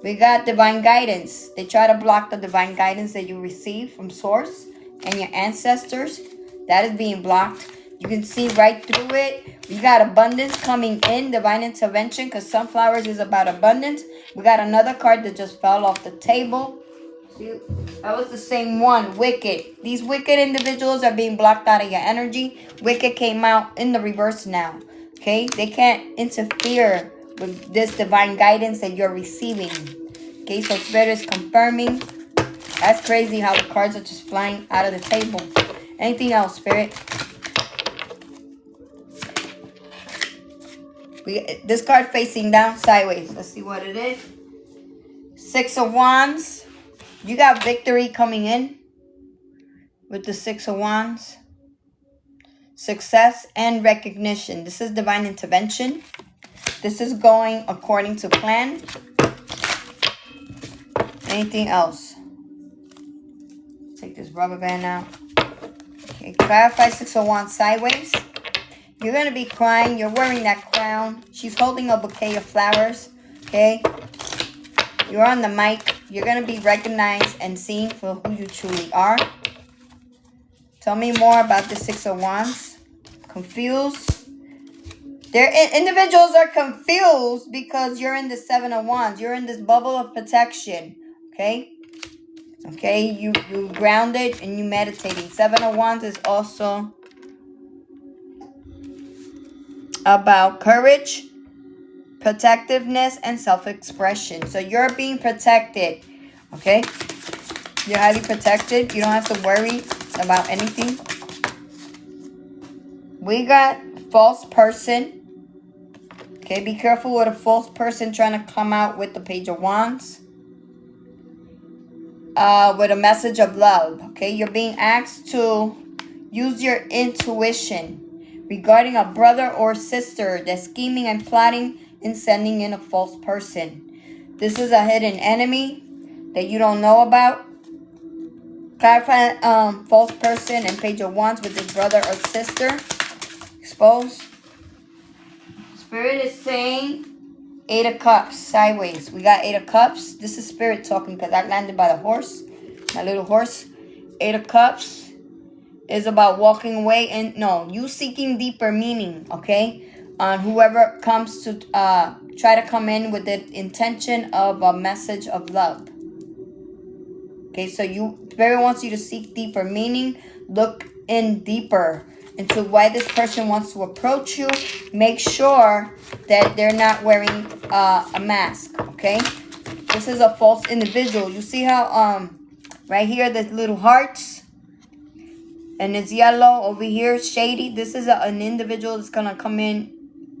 We got divine guidance. They try to block the divine guidance that you receive from source and your ancestors. That is being blocked. You can see right through it. We got abundance coming in, divine intervention, because sunflowers is about abundance. We got another card that just fell off the table. See, that was the same one, Wicked. These wicked individuals are being blocked out of your energy. Wicked came out in the reverse now. Okay, they can't interfere with this divine guidance that you're receiving. Okay, so Spirit is confirming. That's crazy how the cards are just flying out of the table. Anything else, Spirit? This card facing down sideways. Let's see what it is. Six of Wands. You got victory coming in with the Six of Wands. Success and recognition. This is divine intervention. This is going according to plan. Anything else? Take this rubber band out. Okay, clarify Six of Wands sideways. You're going to be crying. You're wearing that crown. She's holding a bouquet of flowers. Okay? You're on the mic. You're going to be recognized and seen for who you truly are. Tell me more about the Six of Wands. Confused. Individuals are confused because you're in the Seven of Wands. You're in this bubble of protection. Okay? Okay? You grounded and you meditating. Seven of Wands is also about courage, protectiveness, and self-expression. So you're being protected. Okay? You're highly protected. You don't have to worry about anything. We got false person. Okay, be careful with a false person trying to come out with the Page of Wands. With a message of love. Okay, you're being asked to use your intuition regarding a brother or sister that's scheming and plotting and sending in a false person. This is a hidden enemy that you don't know about. Clarify false person and Page of Wands with this brother or sister. Exposed. Spirit is saying Eight of Cups sideways. We got Eight of Cups. This is Spirit talking because I landed by the horse. My little horse. Eight of Cups is about walking away and you seeking deeper meaning, okay? On whoever comes to try to come in with the intention of a message of love. Okay, so Spirit wants you to seek deeper meaning. Look in deeper into why this person wants to approach you. Make sure that they're not wearing a mask, okay? This is a false individual. You see how right here there's little hearts and it's yellow over here, shady. This is an individual that's gonna come in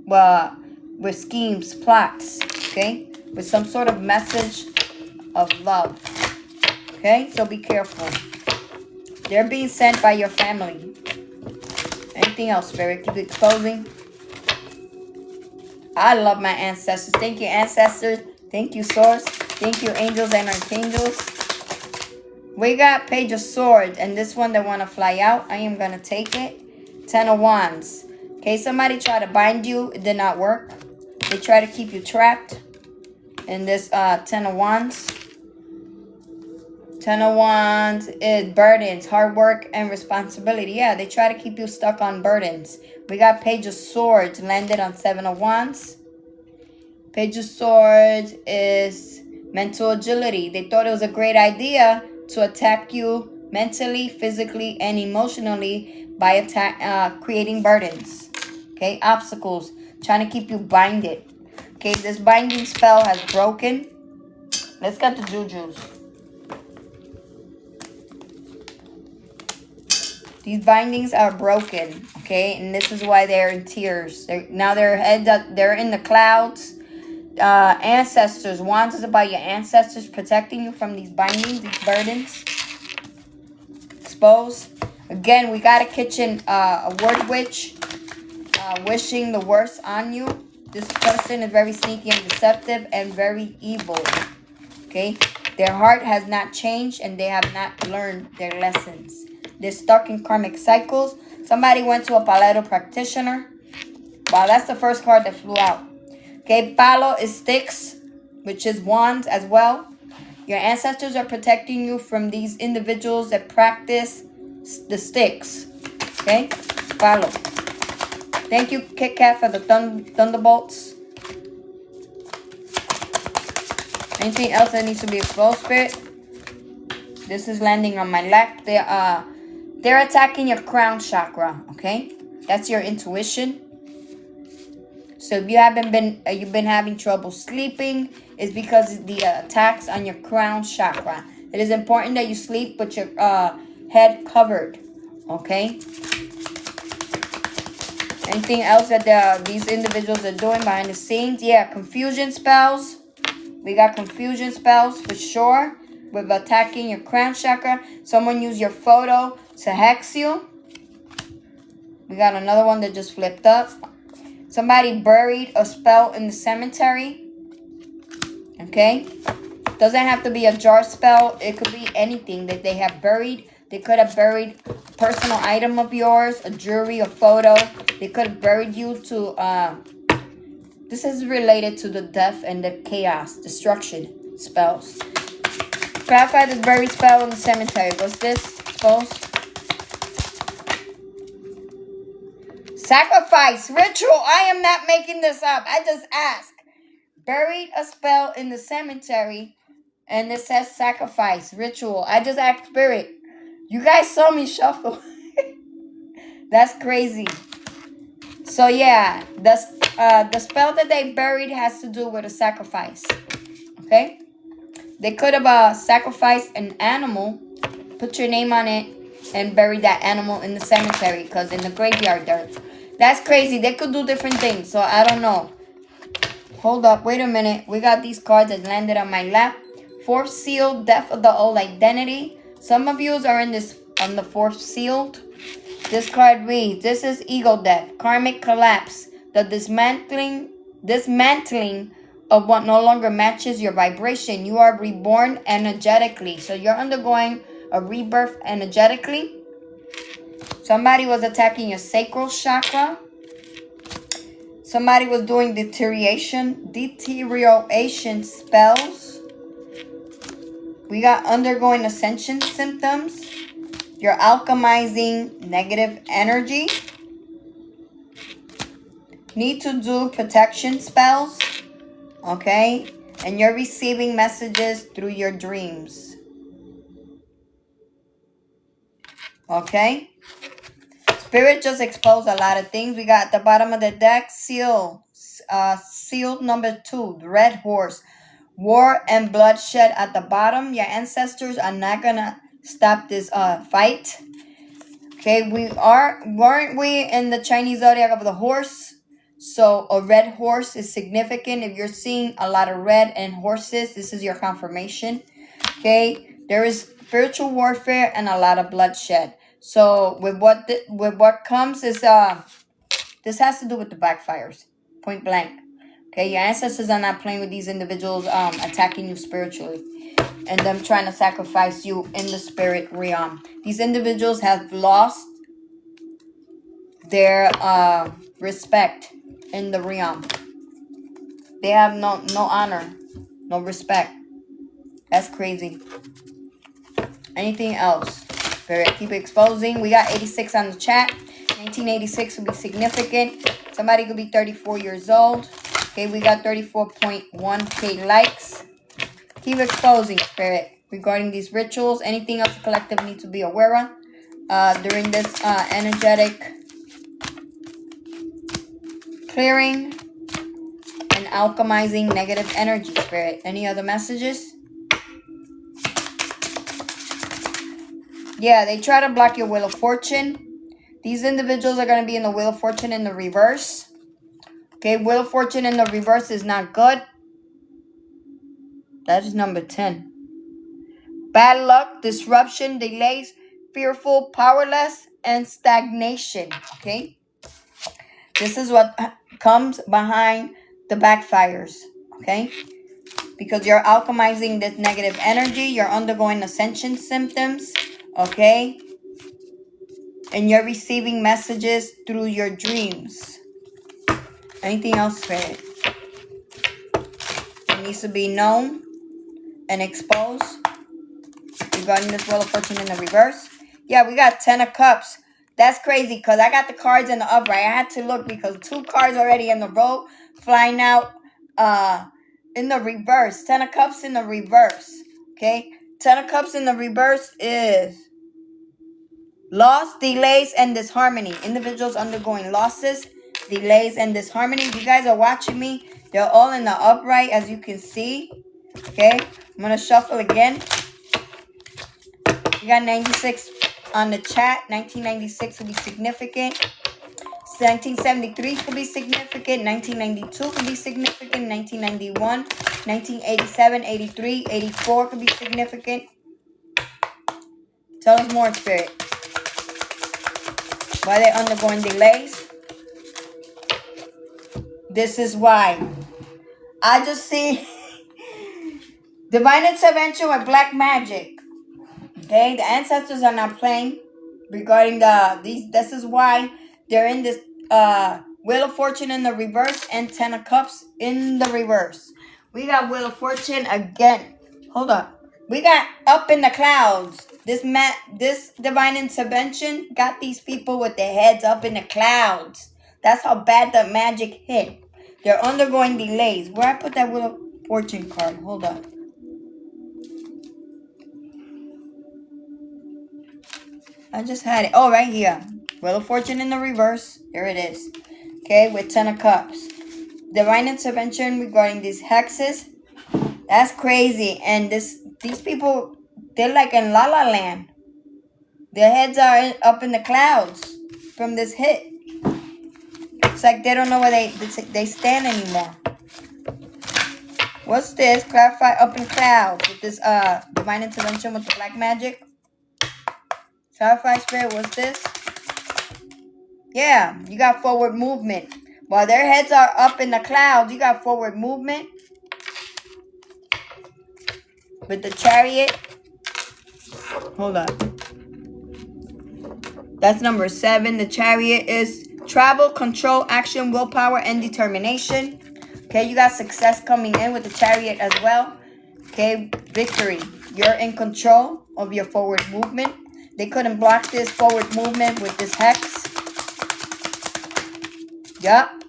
with schemes, plots, okay? With some sort of message of love, okay? So be careful. They're being sent by your family. Anything else, Spirit? Keep exposing. I love my ancestors. Thank you, ancestors. Thank you, source. Thank you, angels and archangels. We got Page of Swords, and this one they want to fly out. I am going to take it. 10 of Wands. Okay, somebody tried to bind you. It did not work. They try to keep you trapped in this 10 of Wands. 10 of Wands is burdens, hard work, and responsibility. Yeah, they try to keep you stuck on burdens. We got Page of Swords landed on 7 of Wands. Page of Swords is mental agility. They thought it was a great idea to attack you mentally, physically, and emotionally by creating burdens. Okay, obstacles, trying to keep you binded. Okay, this binding spell has broken. Let's get the jujus. These bindings are broken, okay? And this is why they're in tears. Now they're in the clouds. Ancestors. Wands is about your ancestors protecting you from these bindings, these burdens. Exposed. Again, we got a kitchen, a word witch, wishing the worst on you. This person is very sneaky and deceptive and very evil, okay? Their heart has not changed and they have not learned their lessons. They're stuck in karmic cycles. Somebody went to a Palo practitioner. Wow, that's the first card that flew out. Okay, Palo is sticks, which is wands as well. Your ancestors are protecting you from these individuals that practice the sticks. Okay, Palo. Thank you, Kit Kat, for the thunderbolts. Anything else that needs to be exposed, Spirit? This is landing on my lap. They're attacking your crown chakra, okay? That's your intuition. So if you haven't been, you've been having trouble sleeping, it's because of the attacks on your crown chakra. It is important that you sleep with your head covered, okay? Anything else that these individuals are doing behind the scenes? Yeah, confusion spells. We got confusion spells for sure. With attacking your crown chakra. Someone used your photo to hex you. We got another one that just flipped up. Somebody buried a spell in the cemetery. Okay. Doesn't have to be a jar spell. It could be anything that they have buried. They could have buried a personal item of yours, a jewelry, a photo. They could have buried you to... this is related to the death and the chaos, destruction spells. Clarify this buried spell in the cemetery. What's this? Exposed. Sacrifice. Ritual. I am not making this up. I just asked. Buried a spell in the cemetery. And it says sacrifice. Ritual. I just asked Spirit. You guys saw me shuffle. That's crazy. So yeah. The spell that they buried has to do with a sacrifice. Okay? They could have sacrificed an animal, put your name on it, and buried that animal in the cemetery. Because in the graveyard, that's crazy. They could do different things. So I don't know. Hold up. Wait a minute. We got these cards that landed on my lap. Fourth seal, death of the old identity. Some of you are in this on the fourth sealed. This card reads, this is ego death, karmic collapse, the dismantling of what no longer matches your vibration. You are reborn energetically. So you're undergoing a rebirth energetically. Somebody was attacking your sacral chakra. Somebody was doing deterioration spells. We got undergoing ascension symptoms. You're alchemizing negative energy. Need to do protection spells. Okay? And you're receiving messages through your dreams. Okay? Spirit just exposed a lot of things. We got at the bottom of the deck, seal number 2, the red horse. War and bloodshed at the bottom. Your ancestors are not going to stop this fight. Okay, weren't we in the Chinese zodiac of the horse? So a red horse is significant. If you're seeing a lot of red and horses, this is your confirmation. Okay, there is spiritual warfare and a lot of bloodshed. So with what comes is this has to do with the backfires, point blank. Okay, your ancestors are not playing with these individuals attacking you spiritually and them trying to sacrifice you in the spirit realm. These individuals have lost their respect in the realm. They have no honor, no respect. That's crazy. Anything else? Spirit, keep exposing. We got 86 on the chat. 1986 will be significant. Somebody could be 34 years old. Okay, we got 34.1k likes. Keep exposing, Spirit, regarding these rituals. Anything else the collective needs to be aware of during this energetic clearing and alchemizing negative energy, Spirit. Any other messages? Yeah, they try to block your Wheel of Fortune. These individuals are going to be in the Wheel of Fortune in the reverse. Okay, Wheel of Fortune in the reverse is not good. That is number 10. Bad luck, disruption, delays, fearful, powerless, and stagnation. Okay? This is what comes behind the backfires. Okay? Because you're alchemizing this negative energy. You're undergoing ascension symptoms. Okay? And you're receiving messages through your dreams. Anything else, Spirit? It needs to be known and exposed regarding this Wheel of Fortune in the reverse. Yeah, we got 10 of Cups. That's crazy because I got the cards in the upright. I had to look because 2 cards already in the row flying out in the reverse. 10 of Cups in the reverse. Okay? 10 of Cups in the reverse is loss, delays, and disharmony. Individuals undergoing losses, delays, and disharmony. If you guys are watching me, they're all in the upright, as you can see. Okay? I'm going to shuffle again. You got 96 on the chat. 1996 will be significant. 1973 could be significant. 1992 could be significant. 1991, 1987, 83, 84 could be significant. Tell us more, Spirit. Why they're undergoing delays? This is why. I just see divine intervention with black magic. Okay, the ancestors are not playing regarding this is why they're in this Wheel of Fortune in the reverse and 10 of Cups in the reverse. We got Wheel of Fortune again. Hold up. We got up in the clouds. This divine intervention got these people with their heads up in the clouds. That's how bad the magic hit. They're undergoing delays. Where I put that Wheel of Fortune card? Hold up. I just had it. Oh, right here. Wheel of Fortune in the reverse. Here it is. Okay, with 10 of Cups. Divine intervention regarding these hexes. That's crazy. And these people, they're like in La La Land. Their heads are up in the clouds from this hit. It's like they don't know where they stand anymore. What's this? Clarify up in clouds with this divine intervention with the black magic. Clarify, Spirit, what's this? Yeah, you got forward movement. While their heads are up in the clouds, you got forward movement. With the Chariot. Hold up. That's number 7. The Chariot is travel, control, action, willpower, and determination. Okay, you got success coming in with the Chariot as well. Okay, victory. You're in control of your forward movement. They couldn't block this forward movement with this hex. Yup.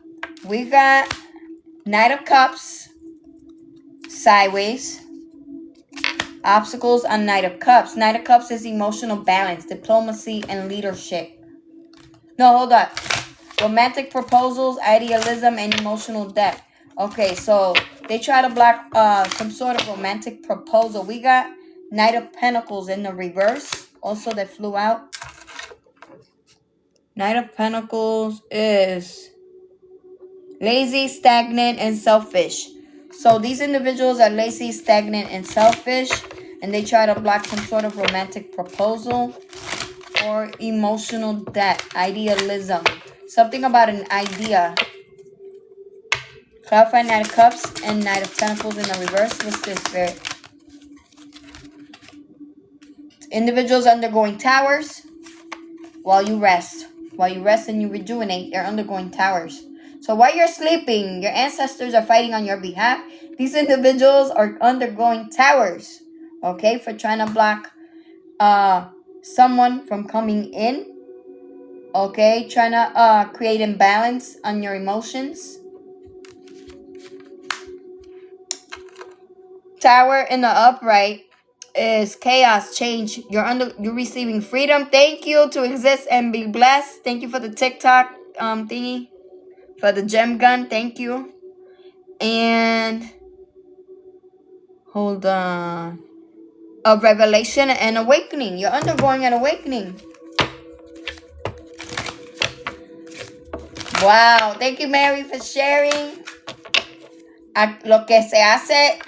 We got Knight of Cups. Sideways. Obstacles on Knight of Cups. Knight of Cups is emotional balance, diplomacy, and leadership. No, hold up. Romantic proposals, idealism, and emotional depth. Okay, so they try to block some sort of romantic proposal. We got Knight of Pentacles in the reverse. Also, that flew out. Knight of Pentacles is lazy, stagnant, and selfish. So these individuals are lazy, stagnant, and selfish. And they try to block some sort of romantic proposal or emotional depth, idealism. Something about an idea. Clarify Knight of Cups and Knight of Pentacles in the reverse. What's this, Spirit? Individuals undergoing towers while you rest. While you rest and you rejuvenate, they're undergoing towers. So while you're sleeping, your ancestors are fighting on your behalf. These individuals are undergoing towers, okay, for trying to block someone from coming in, okay, trying to create imbalance on your emotions. Tower in the upright is chaos, change. You're receiving freedom. Thank you to exist and be blessed. Thank you for the TikTok thingy, for the gem gun. Thank you. And hold on. A revelation and awakening. You're undergoing an awakening. Wow. Thank you, Mary, for sharing. Lo que se hace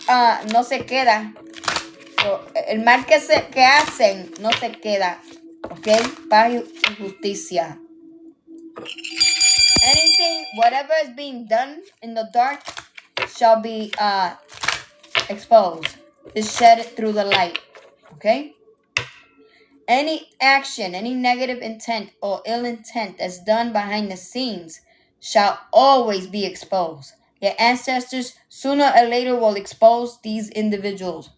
no se queda. El mal que hacen no se queda. ¿Ok? Paz y justicia. Anything, whatever is being done in the dark shall be exposed. Is shed through the light. Okay? Any action, any negative intent or ill intent that's done behind the scenes shall always be exposed. Your ancestors sooner or later will expose these individuals.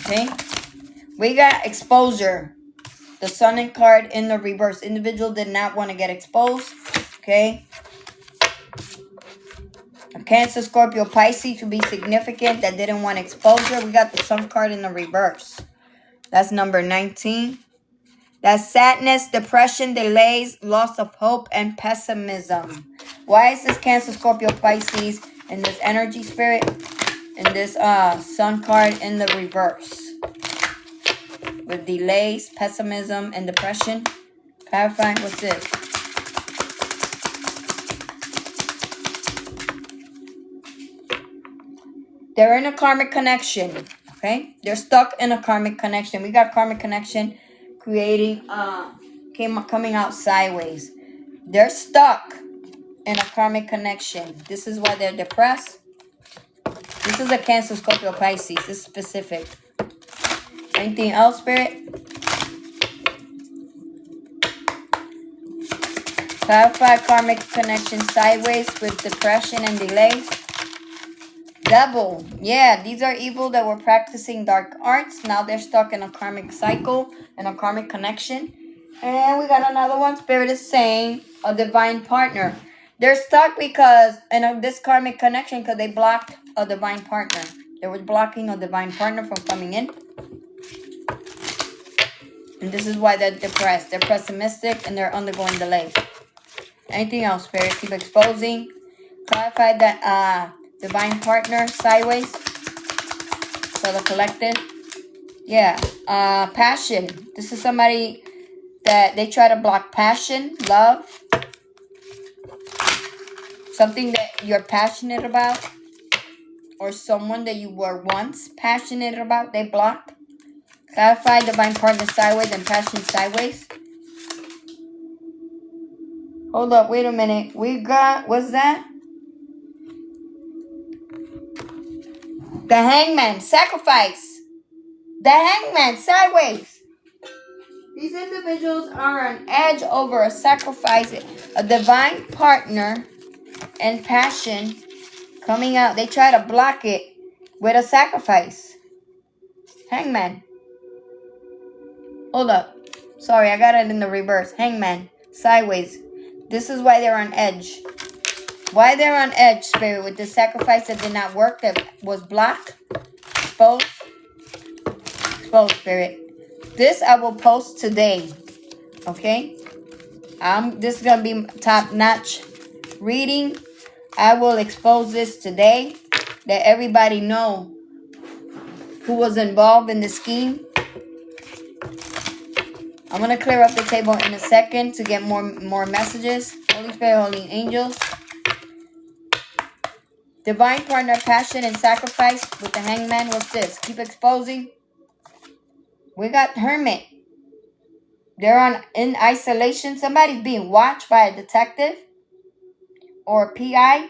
Okay? We got exposure. The Sun and card in the reverse. Individual did not want to get exposed. Okay? A Cancer, Scorpio, Pisces could be significant that didn't want exposure. We got the Sun card in the reverse. That's number 19. That's sadness, depression, delays, loss of hope, and pessimism. Why is this Cancer, Scorpio, Pisces in this energy, Spirit? In this Sun card in the reverse. With delays, pessimism, and depression. Clarify, what's this? They're in a karmic connection, okay? They're stuck in a karmic connection. We got karmic connection creating, coming out sideways. They're stuck in a karmic connection. This is why they're depressed. This is a Cancer, Scorpio, Pisces. This is specific. Anything else, Spirit? Clarify karmic connection sideways with depression and delay. Devil. Yeah, these are evil that were practicing dark arts. Now they're stuck in a karmic cycle and a karmic connection. And we got another one. Spirit is saying a divine partner. They're stuck because in this karmic connection because they blocked a divine partner. They were blocking a divine partner from coming in. And this is why they're depressed. They're pessimistic and they're undergoing delay. Anything else, Spirit? Keep exposing. Clarify that divine partner sideways for the collective. Yeah. Passion. This is somebody that they try to block passion, love. Something that you're passionate about. Or someone that you were once passionate about. They blocked. Clarify divine partner sideways and passion sideways. Hold up, wait a minute. We got, what's that? The Hangman, sacrifice. The Hangman sideways. These individuals are on edge over a sacrifice, a divine partner and passion coming out. They try to block it with a sacrifice. Hangman. Hold up. Sorry, I got it in the reverse. Hangman. Sideways. This is why they're on edge. Why they're on edge, Spirit, with the sacrifice that did not work, that was blocked. Exposed. Exposed, Spirit. This I will post today. Okay? This is going to be top-notch reading. I will expose this today. Let everybody know who was involved in the scheme. I'm going to clear up the table in a second to get more messages. Holy Spirit, Holy Angels. Divine partner, passion, and sacrifice with the Hangman. What's this? Keep exposing. We got Hermit. They're in isolation. Somebody's being watched by a detective or a PI.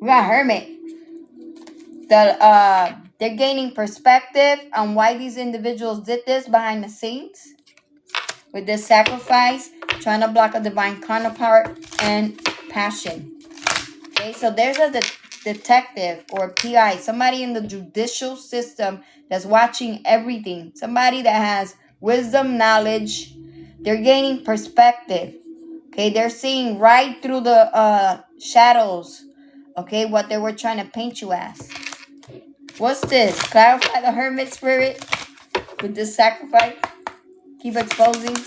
We got Hermit. They're gaining perspective on why these individuals did this behind the scenes with this sacrifice, trying to block a divine counterpart and passion. Okay, so there's a detective or PI, somebody in the judicial system that's watching everything, somebody that has wisdom, knowledge. They're gaining perspective. Okay, they're seeing right through the shadows. Okay, what they were trying to paint you as. What's this? Clarify the hermit spirit with this sacrifice. Keep exposing.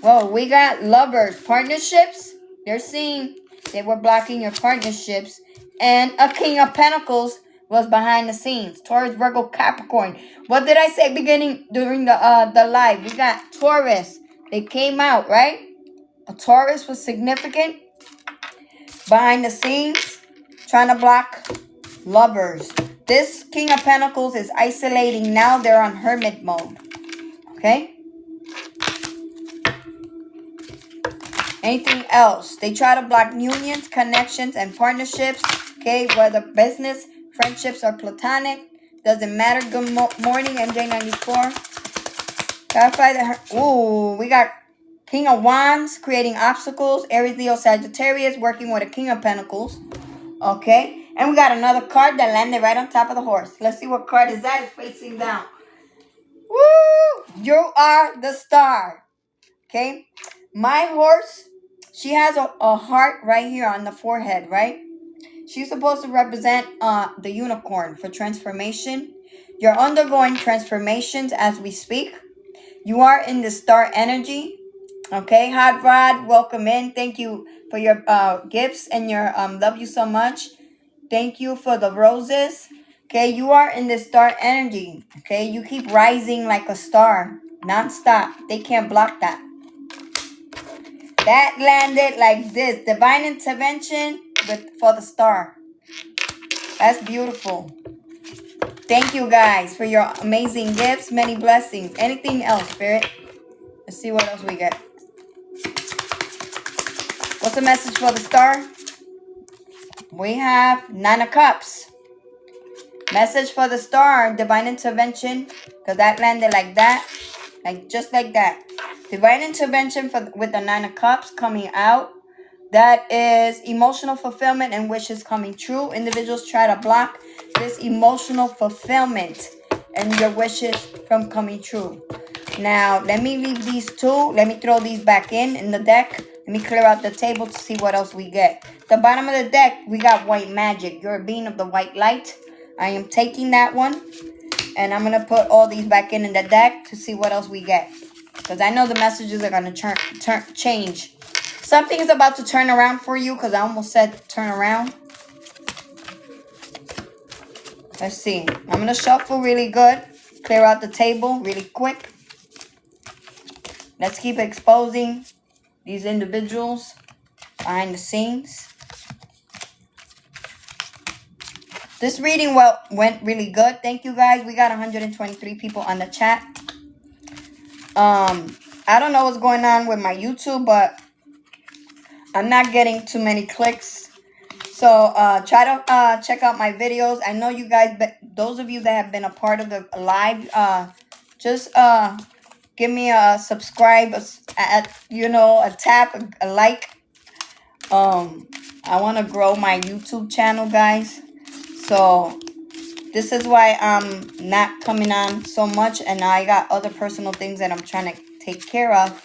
Whoa, we got lovers, partnerships. They're seeing they were blocking your partnerships. And a King of Pentacles was behind the scenes. Taurus, Virgo, Capricorn. What did I say beginning during the live? We got Taurus. They came out, right? A Taurus was significant. Behind the scenes, trying to block lovers. This King of Pentacles is isolating now. They're on hermit mode. Okay? Anything else? They try to block unions, connections, and partnerships. Okay? Whether business, friendships, or platonic. Doesn't matter. Good morning, MJ94. Clarify the... Ooh, we got King of Wands creating obstacles. Aries, Leo, Sagittarius working with a King of Pentacles. Okay? And we got another card that landed right on top of the horse. Let's see what card is that. It's facing down. Woo! You are the star. Okay? My horse, she has a heart right here on the forehead, right? She's supposed to represent the unicorn for transformation. You're undergoing transformations as we speak. You are in the star energy. Okay? Hot Rod, welcome in. Thank you for your gifts and your love you so much. Thank you for the roses. Okay, you are in the star energy. Okay, you keep rising like a star, non-stop. They can't block that. That landed like this. Divine intervention for the star. That's beautiful. Thank you guys for your amazing gifts. Many blessings. Anything else, Spirit? Let's see what else we get. What's the message for the star? We have 9 of Cups. Message for the star, divine intervention, because that landed like that, like just like that. Divine intervention with the 9 of Cups coming out. That is emotional fulfillment and wishes coming true. Individuals try to block this emotional fulfillment and your wishes from coming true. Now, let me leave these two. Let me throw these back in the deck. Let me clear out the table to see what else we get. The bottom of the deck, we got white magic. You're a being of the white light. I am taking that one. And I'm going to put all these back in the deck to see what else we get. Because I know the messages are going to change. Something is about to turn around for you. Because I almost said turn around. Let's see. I'm going to shuffle really good. Clear out the table really quick. Let's keep exposing these individuals behind the scenes. This reading went really good. Thank you guys. We got 123 people on the chat. I don't know what's going on with my YouTube, but I'm not getting too many clicks. So try to check out my videos. I know you guys, those of you that have been a part of the live, just give me a subscribe, a tap, a like. I want to grow my YouTube channel, guys. So this is why I'm not coming on so much. And I got other personal things that I'm trying to take care of.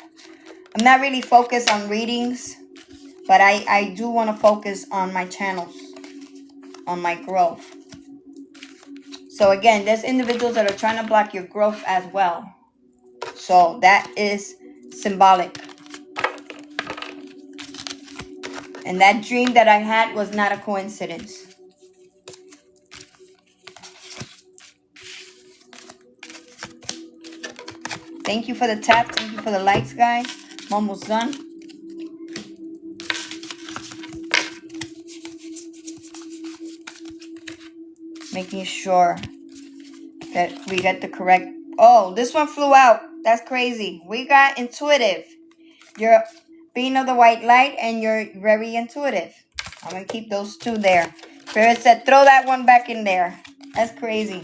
I'm not really focused on readings. But I do want to focus on my channels. On my growth. So again, there's individuals that are trying to block your growth as well. So that is symbolic. And that dream that I had was not a coincidence. Thank you for the tap. Thank you for the likes, guys. I'm almost done. Making sure that we get the correct Oh, this one flew out. That's crazy. We got intuitive. You're being of the white light and you're very intuitive. I'm going to keep those two there. Spirit said, throw that one back in there. That's crazy.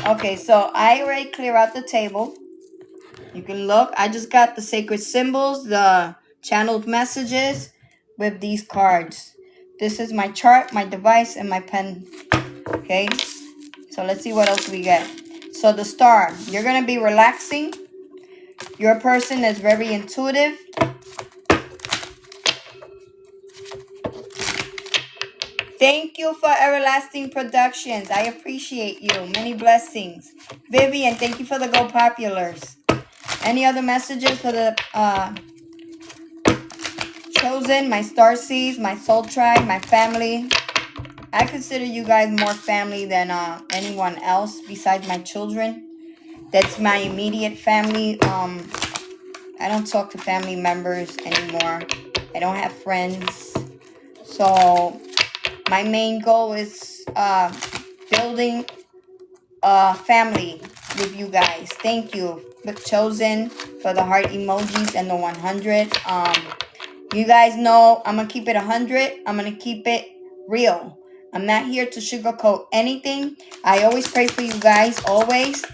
Okay, so I already clear out the table. You can look. I just got the sacred symbols, the channeled messages with these cards. This is my chart, my device, and my pen. Okay, so let's see what else we get. So the star, you're going to be relaxing. Your person is very intuitive. Thank you for Everlasting Productions. I appreciate you. Many blessings. Vivian, thank you for the Go Populars. Any other messages for the chosen, my star seeds, my soul tribe, my family? I consider you guys more family than anyone else besides my children. That's my immediate family. I don't talk to family members anymore. I don't have friends. So my main goal is building a family with you guys. Thank you, chosen, for the heart emojis and the 100. You guys know I'm gonna keep it 100. I'm gonna keep it real. I'm not here to sugarcoat anything. I always pray for you guys, always.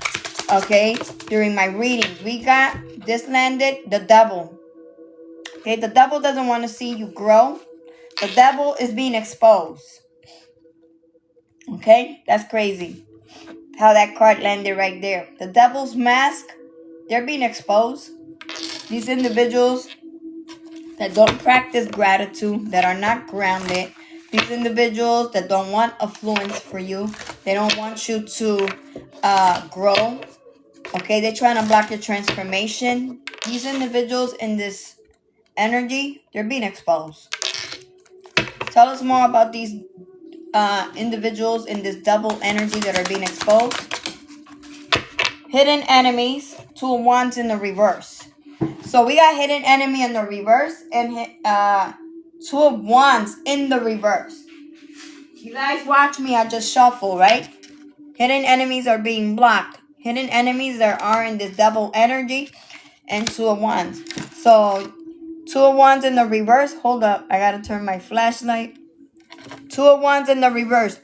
Okay, during my readings, we got this landed, the devil. Okay, the devil doesn't want to see you grow. The devil is being exposed. Okay, that's crazy how that card landed right there. The devil's mask, they're being exposed. These individuals that don't practice gratitude, that are not grounded, these individuals that don't want affluence for you, they don't want you to grow. Okay, they're trying to block your transformation. These individuals in this energy, they're being exposed. Tell us more about these individuals in this double energy that are being exposed. Hidden enemies, 2 of Wands in the reverse. So we got hidden enemy in the reverse and 2 of Wands in the reverse. You guys watch me, I just shuffle, right? Hidden enemies are being blocked. Hidden enemies that are in this double energy and 2 of Wands. So 2 of Wands in the reverse. Hold up, I gotta turn my flashlight. 2 of Wands in the reverse.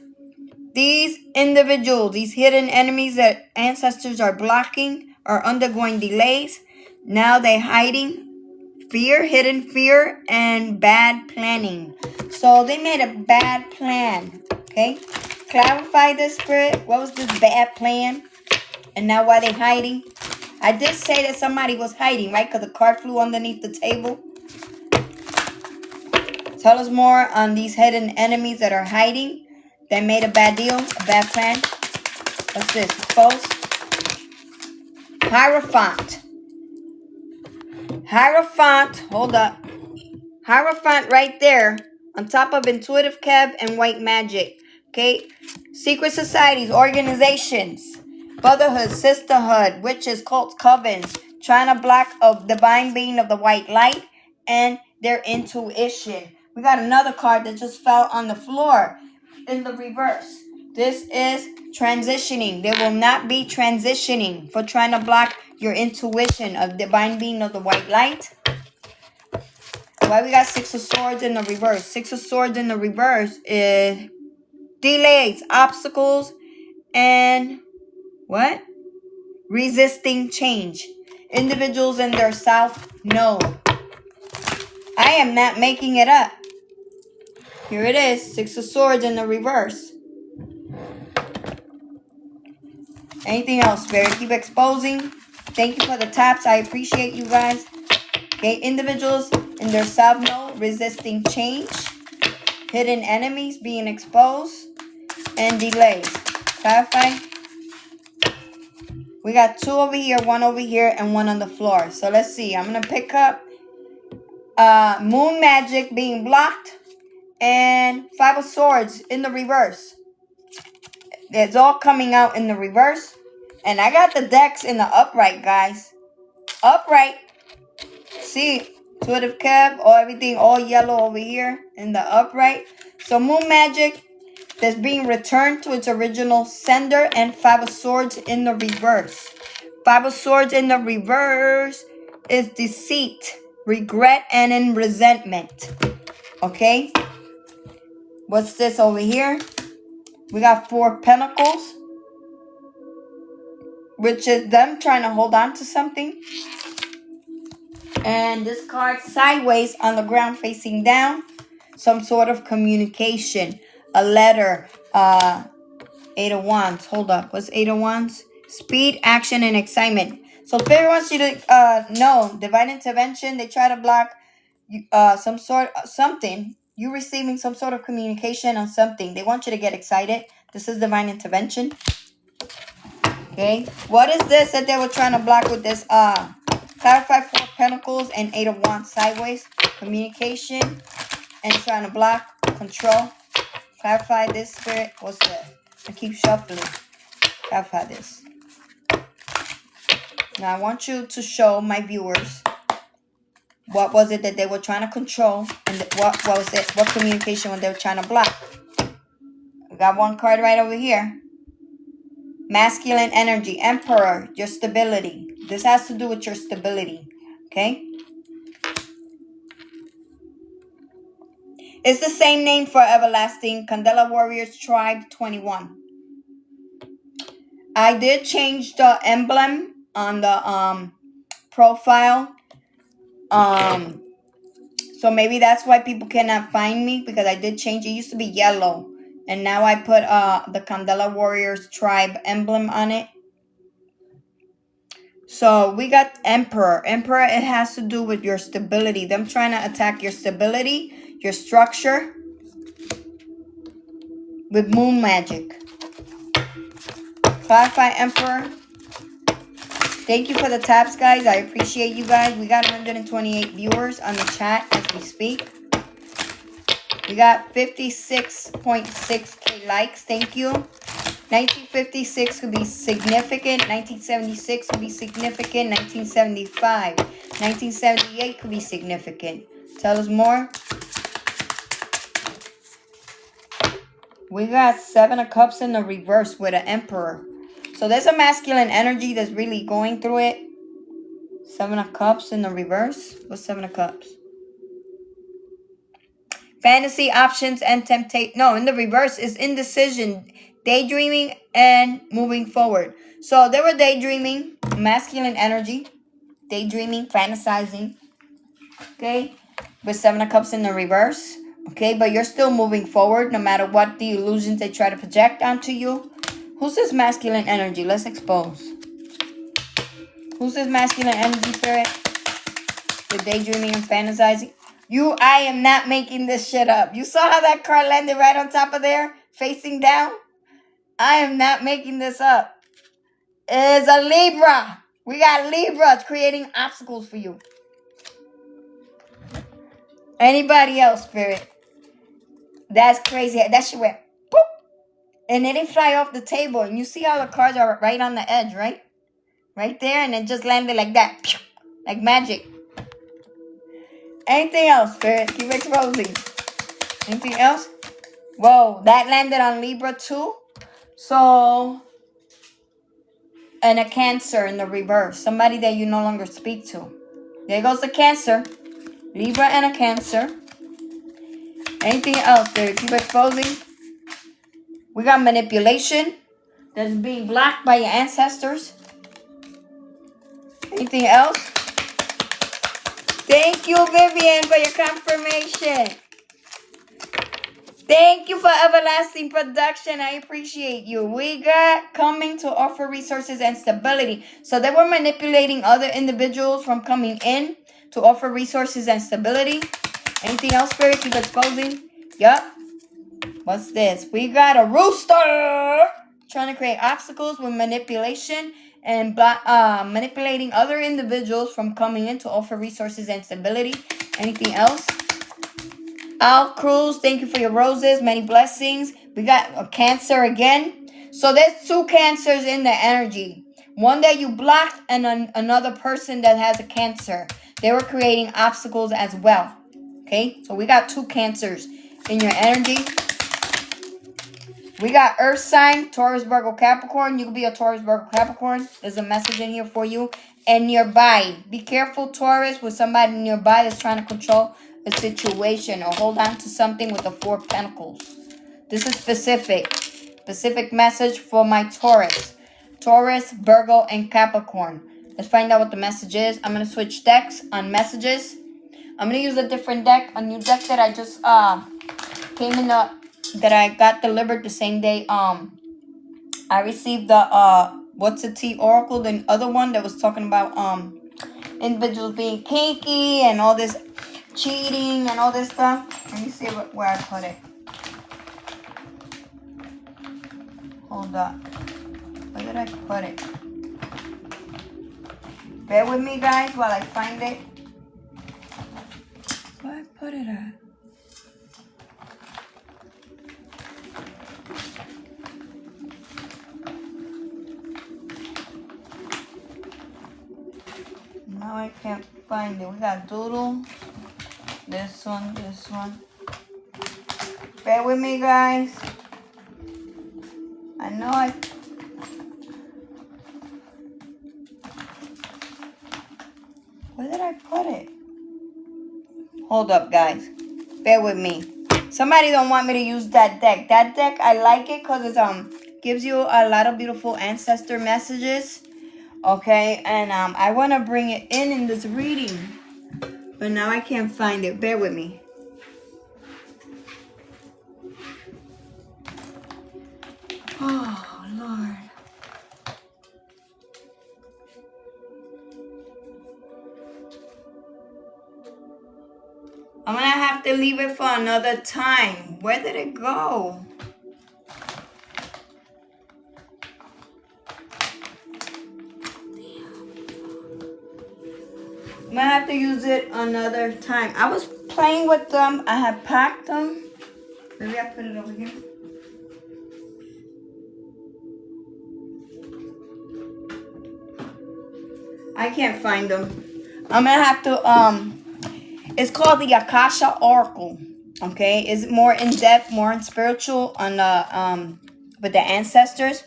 These individuals, these hidden enemies that ancestors are blocking, are undergoing delays. Now they're hiding. Fear, hidden fear, and bad planning. So they made a bad plan. Okay? Clarify this, Spirit. What was this bad plan? And now why they hiding? I did say that somebody was hiding, right? Because the card flew underneath the table. Tell us more on these hidden enemies that are hiding. They made a bad deal, a bad plan. What's this? False. Hierophant. Hierophant. Hold up. Hierophant right there. On top of Intuitive Kev and White Magic. Okay? Secret societies, organizations, brotherhood, sisterhood, witches, cults, covens. Trying to block a divine being of the white light and their intuition. We got another card that just fell on the floor in the reverse. This is transitioning. There will not be transitioning for trying to block your intuition of divine being of the white light. Why we got 6 of Swords in the reverse? 6 of Swords in the reverse is delays, obstacles, and what? Resisting change. Individuals in their South Node. I am not making it up. Here it is, 6 of Swords in the reverse. Anything else, Spirit? Keep exposing. Thank you for the taps. I appreciate you guys. Okay, individuals in their South Node resisting change. Hidden enemies being exposed. And delays. Clarify. We got 2 over here, 1 over here, and 1 on the floor. So let's see. I'm going to pick up Moon Magic being blocked. And 5 of Swords in the reverse. It's all coming out in the reverse. And I got the decks in the upright, guys. Upright. See, Intuitive Kev, or everything all yellow over here in the upright. So Moon Magic that's being returned to its original sender, and 5 of Swords in the reverse. Five of Swords in the reverse is deceit, regret, and in resentment. Okay? What's this over here? We got Four of Pentacles, which is them trying to hold on to something. And this card sideways on the ground facing down. Some sort of communication. A letter. Eight of Wands. Hold up. What's Eight of Wands? Speed, action, and excitement. So Spirit wants you to know. Divine intervention. They try to block something. You receiving some sort of communication on something. They want you to get excited. This is divine intervention. Okay. What is this that they were trying to block with this? Clarify Four of Pentacles and Eight of Wands sideways. Communication and trying to block. Control. Clarify this, Spirit. What's that? I keep shuffling. Clarify this. Now I want you to show my viewers what was it that they were trying to control, and what was it? What communication when they were trying to block? We got one card right over here. Masculine energy, Emperor, your stability. This has to do with your stability. Okay? It's the same name for Everlasting. Candela Warriors Tribe 21. I did change the emblem on the profile. So maybe that's why people cannot find me, because I did change. It used to be yellow, and now I put the Candela Warriors Tribe emblem on it. So we got Emperor. Emperor, it has to do with your stability. Them trying to attack your stability, your structure, with moon magic. Clarify Emperor. Thank you for the taps, guys. I appreciate you guys. We got 128 viewers on the chat as we speak. We got 56.6k likes. Thank you. 1956 could be significant. 1976 could be significant. 1975. 1978 could be significant. Tell us more. We got Seven of Cups in the reverse with an Emperor. So there's a masculine energy that's really going through it. Seven of Cups in the reverse. What's Seven of Cups? Fantasy, options, and temptation. No, in the reverse is indecision, daydreaming, and moving forward. So they were daydreaming, masculine energy, daydreaming, fantasizing. Okay, with Seven of Cups in the reverse. Okay, but you're still moving forward no matter what the illusions they try to project onto you. Who's this masculine energy? Let's expose. Who's this masculine energy, Spirit? The daydreaming and fantasizing. I am not making this shit up. You saw how that card landed right on top of there, facing down? I am not making this up. It's a Libra. We got Libra creating obstacles for you. Anybody else, Spirit? That's crazy. That shit went boop. And it didn't fly off the table. And you see how the cards are right on the edge, right? Right there. And it just landed like that. Like magic. Anything else, Spirit? Keep exposing. Anything else? Whoa. That landed on Libra too. So. And a Cancer in the reverse. Somebody that you no longer speak to. There goes the Cancer. Libra and a Cancer. Anything else, Spirit? Keep exposing. We got manipulation that's being blocked by your ancestors. Anything else? Thank you, Vivian, for your confirmation. Thank you for Everlasting Production. I appreciate you. We got coming to offer resources and stability. So they were manipulating other individuals from coming in to offer resources and stability. Anything else, Spirit? Keep exposing. Yup. What's this? We got a rooster trying to create obstacles with manipulation and manipulating other individuals from coming in to offer resources and stability. Anything else? Al Cruz, thank you for your roses. Many blessings. We got a Cancer again. So there's two Cancers in the energy. One that you blocked and another person that has a Cancer. They were creating obstacles as well. Okay, so we got two Cancers in your energy. We got Earth sign, Taurus, Virgo, Capricorn. You could be a Taurus, Virgo, Capricorn. There's a message in here for you. And nearby. Be careful, Taurus, with somebody nearby that's trying to control a situation or hold on to something with the Four of Pentacles. This is specific. Specific message for my Taurus. Taurus, Virgo, and Capricorn. Let's find out what the message is. I'm going to switch decks on messages. I'm going to use a different deck. A new deck that I just came in the... that I got delivered the same day. I received the What's a Tea Oracle, the other one that was talking about individuals being kinky and all this cheating and all this stuff. Let me see where I put it. Hold up. Where did I put it? Bear with me, guys, while I find it. Where I put it at? Now I can't find it. We got Doodle. This one, this one. Bear with me, guys. I know where did I put it? Hold up, guys. Bear with me. Somebody don't want me to use that deck. That deck, I like it because it gives you a lot of beautiful ancestor messages. Okay, and I want to bring it in this reading, but now I can't find it. Bear with me. Oh, Lord. I'm going to have to leave it for another time. Where did it go? I'm gonna have to use it another time. I was playing with them. I had packed them. Maybe I put it over here. I can't find them. I'm gonna have to it's called the Akasha Oracle. Okay, it's more in depth, more in spiritual on the with the ancestors.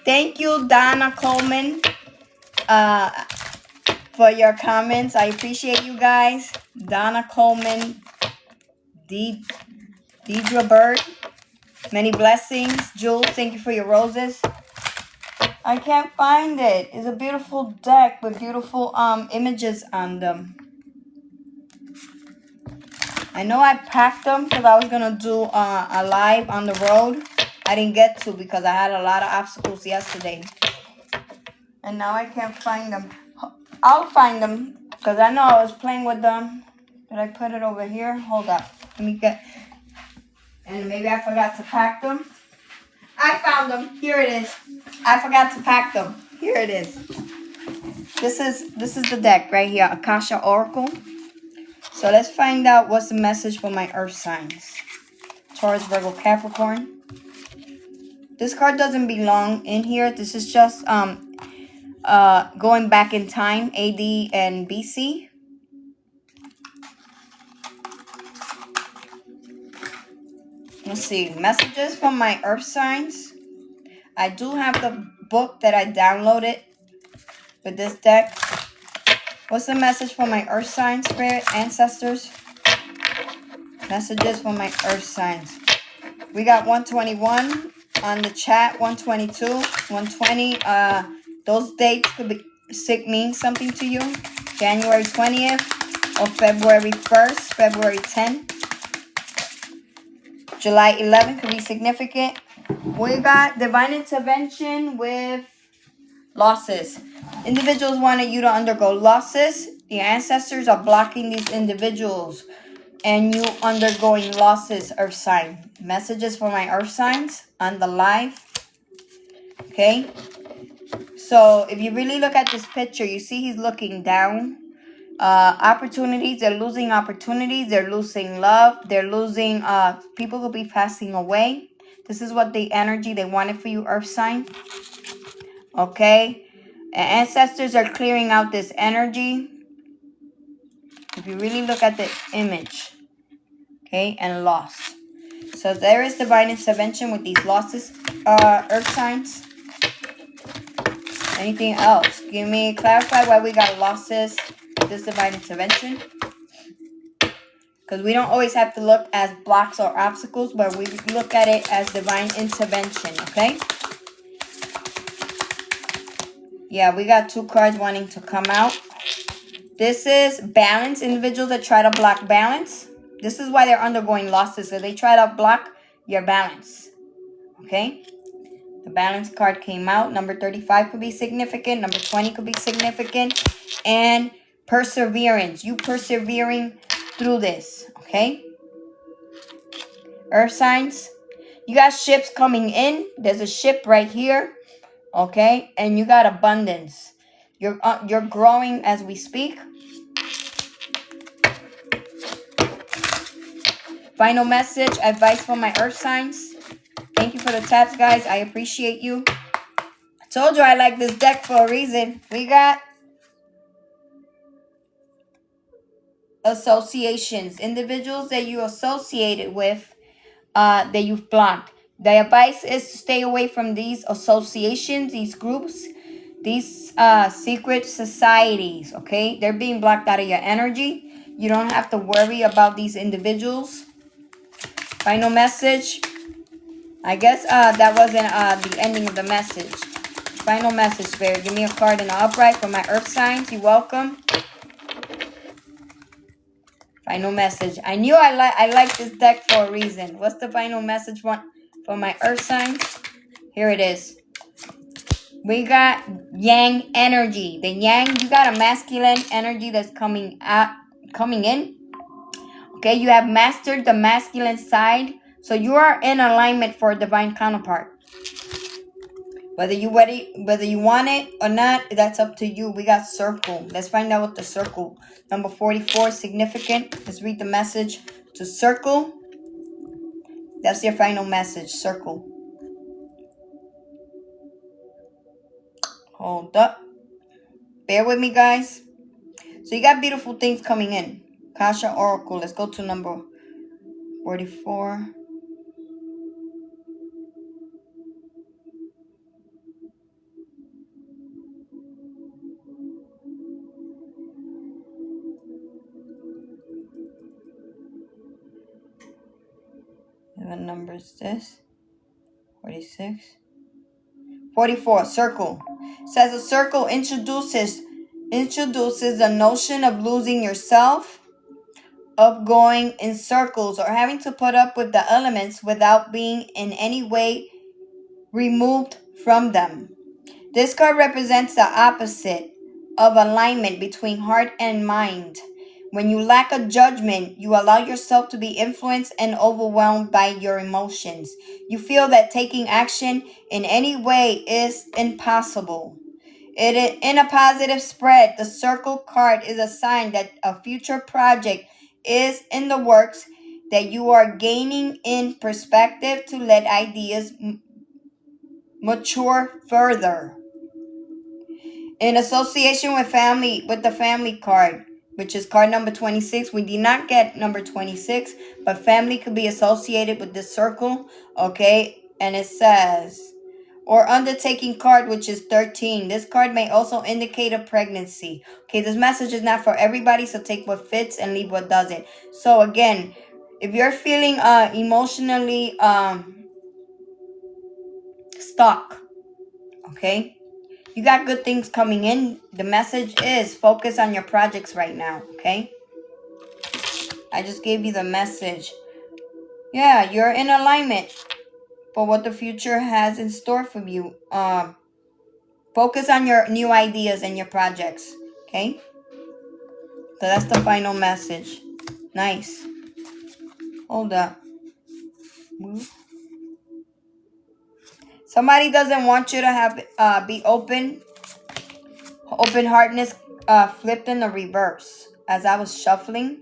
Thank you, Donna Coleman, for your comments. I appreciate you guys. Donna Coleman, Deidre Bird, many blessings. Jules, thank you for your roses. I can't find it. It's a beautiful deck with beautiful images on them. I know I packed them because I was going to do a live on the road. I didn't get to because I had a lot of obstacles yesterday. And now I can't find them. I'll find them because I know I was playing with them. Did I put it over here? Hold up. Let me get... And maybe I forgot to pack them. I found them. Here it is. I forgot to pack them. Here it is. This is the deck right here. Akasha Oracle. So let's find out what's the message for my earth signs. Taurus, Virgo, Capricorn. This card doesn't belong in here. This is just going back in time, AD and BC. Let's see. Messages from my earth signs. I do have the book that I downloaded with this deck. What's the message for my earth signs, spirit, ancestors? Messages for my earth signs. We got 121 on the chat, 122, 120. Those dates could mean something to you. January 20th or February 1st, February 10th. July 11th could be significant. We got divine intervention with losses. Individuals wanted you to undergo losses. The ancestors are blocking these individuals and you undergoing losses, earth sign. Messages for my earth signs on the live. Okay. So if you really look at this picture, you see he's looking down. Opportunities, they're losing opportunities. They're losing love. They're losing, people will be passing away. This is what the energy they wanted for you, earth sign. Okay. Ancestors are clearing out this energy. If you really look at the image. Okay. And loss. So there is divine intervention with these losses, earth signs. Anything else? Clarify why we got losses with this divine intervention. Because we don't always have to look as blocks or obstacles, but we look at it as divine intervention, okay? Yeah, we got 2 cards wanting to come out. This is balance. Individuals that try to block balance. This is why they're undergoing losses. So they try to block your balance, okay? The balance card came out. Number 35 could be significant. Number 20 could be significant. And perseverance. You persevering through this, okay? Earth signs. You got ships coming in. There's a ship right here, okay? And you got abundance. You're growing as we speak. Final message, advice for my earth signs. Thank you for the taps, guys. I appreciate you. I told you I like this deck for a reason. We got associations, individuals that you associated with, that you've blocked. The advice is to stay away from these associations, these groups, these secret societies, okay? They're being blocked out of your energy. You don't have to worry about these individuals. Final message. I guess that wasn't the ending of the message. Final message, Spirit. Give me a card in the upright for my earth signs. You're welcome. Final message. I knew I like this deck for a reason. What's the final message for my earth signs? Here it is. We got yang energy. The yang, you got a masculine energy that's coming in. Okay, you have mastered the masculine side. So you are in alignment for a divine counterpart. Whether you want it or not, that's up to you. We got circle. Let's find out what the circle. Number 44 is significant. Let's read the message to circle. That's your final message, circle. Hold up. Bear with me, guys. So you got beautiful things coming in. Kasha Oracle. Let's go to number 44. What number is this? 46. 44. Circle. Says a circle introduces the notion of losing yourself, of going in circles, or having to put up with the elements without being in any way removed from them. This card represents the opposite of alignment between heart and mind. When you lack a judgment, you allow yourself to be influenced and overwhelmed by your emotions. You feel that taking action in any way is impossible. In a positive spread, the circle card is a sign that a future project is in the works, that you are gaining in perspective to let ideas mature further. In association with the family card, which is card number 26. We did not get number 26, but family could be associated with this circle, okay? And it says, or undertaking card, which is 13. This card may also indicate a pregnancy. Okay, this message is not for everybody, so take what fits and leave what doesn't. So again, if you're feeling emotionally stuck, okay? You got good things coming in. The message is focus on your projects right now, okay? I just gave you the message. Yeah, you're in alignment for what the future has in store for you. Focus on your new ideas and your projects, okay? So that's the final message. Nice. Hold up. Move. Somebody doesn't want you to have be open-heartedness flipped in the reverse as I was shuffling.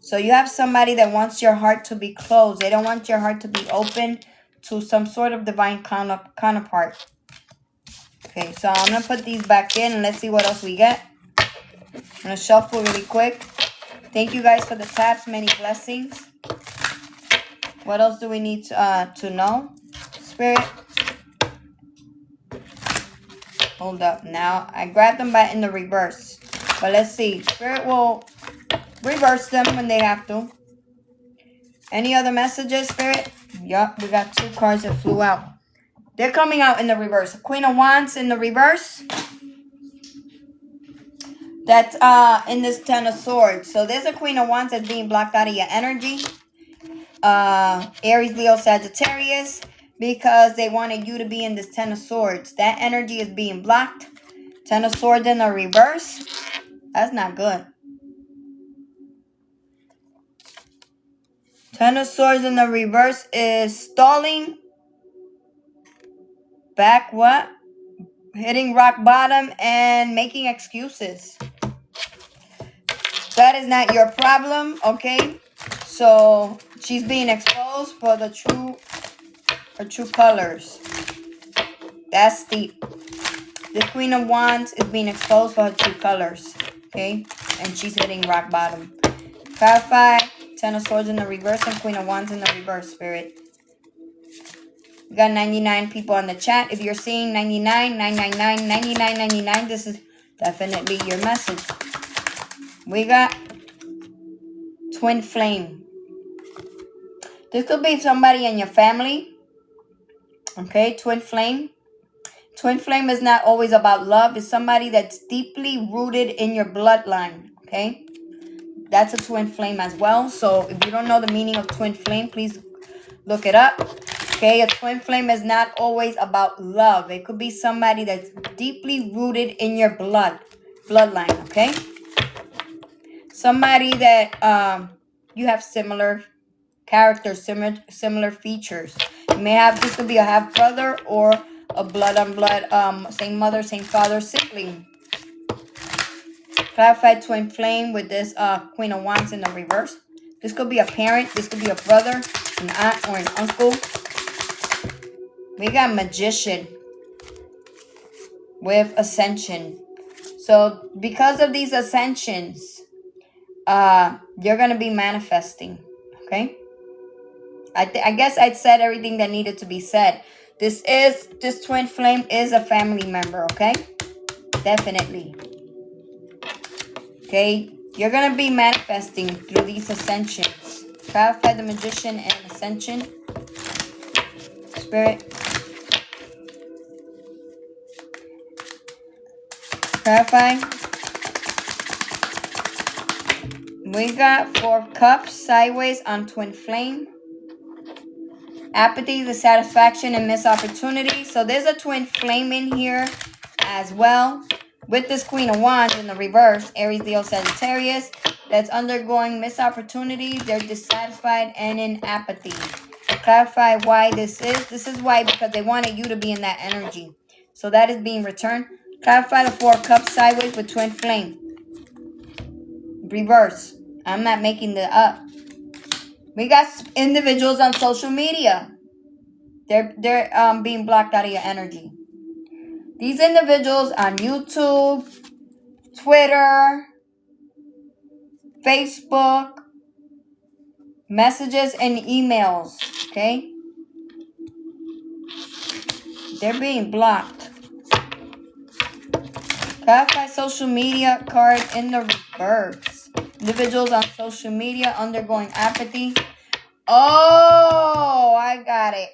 So you have somebody that wants your heart to be closed. They don't want your heart to be open to some sort of divine counterpart. Okay, so I'm going to put these back in and let's see what else we get. I'm going to shuffle really quick. Thank you guys for the taps. Many blessings. What else do we need to know? Spirit. Hold up. Now, I grabbed them in the reverse. But let's see. Spirit will reverse them when they have to. Any other messages, Spirit? Yup, we got 2 cards that flew out. They're coming out in the reverse. Queen of Wands in the reverse. That's in this 10 of Swords. So there's a Queen of Wands that's being blocked out of your energy. Aries, Leo, Sagittarius. Because they wanted you to be in this 10 of Swords. That energy is being blocked. 10 of Swords in the reverse. That's not good. 10 of Swords in the reverse is stalling. Back what? Hitting rock bottom and making excuses. That is not your problem, okay? So she's being exposed for her true colors. That's the Queen of Wands is being exposed for her true colors, okay? And she's hitting rock bottom. Clarify. 10 of Swords in the reverse and Queen of Wands in the reverse, Spirit. We got 99 people on the chat. If you're seeing 99, 999, 99, 99, this is definitely your message. We got Twin Flame. This could be somebody in your family. Okay, Twin Flame. Twin Flame is not always about love. It's somebody that's deeply rooted in your bloodline. Okay, that's a Twin Flame as well. So if you don't know the meaning of Twin Flame, please look it up. Okay, a Twin Flame is not always about love. It could be somebody that's deeply rooted in your bloodline, okay? Somebody that you have similar characters, similar features. You may have, this could be a half brother or a blood on blood, same mother, same father, sibling. Clarified Twin Flame with this Queen of Wands in the reverse. This could be a parent, this could be a brother, an aunt, or an uncle. We got Magician with Ascension. So because of these ascensions, you're going to be manifesting. Okay. I guess I'd said everything that needed to be said. This Twin Flame is a family member. Okay. Definitely. Okay. You're going to be manifesting through these ascensions. Clarify the Magician and Ascension. Spirit. Clarify. We got 4 cups sideways on Twin Flame. Apathy, dissatisfaction, and missed opportunity. So there's a Twin Flame in here as well. With this Queen of Wands in the reverse, Aries, Leo, Sagittarius, that's undergoing missed opportunity. They're dissatisfied and in apathy. Clarify why this is. This is why, because they wanted you to be in that energy. So that is being returned. Clarify the 4 cups sideways with Twin Flame. Reverse. I'm not making that up. We got individuals on social media. They're being blocked out of your energy. These individuals on YouTube, Twitter, Facebook, messages and emails. Okay? They're being blocked. Clarify social media card in the reverse. Individuals on social media undergoing apathy. Oh, I got it.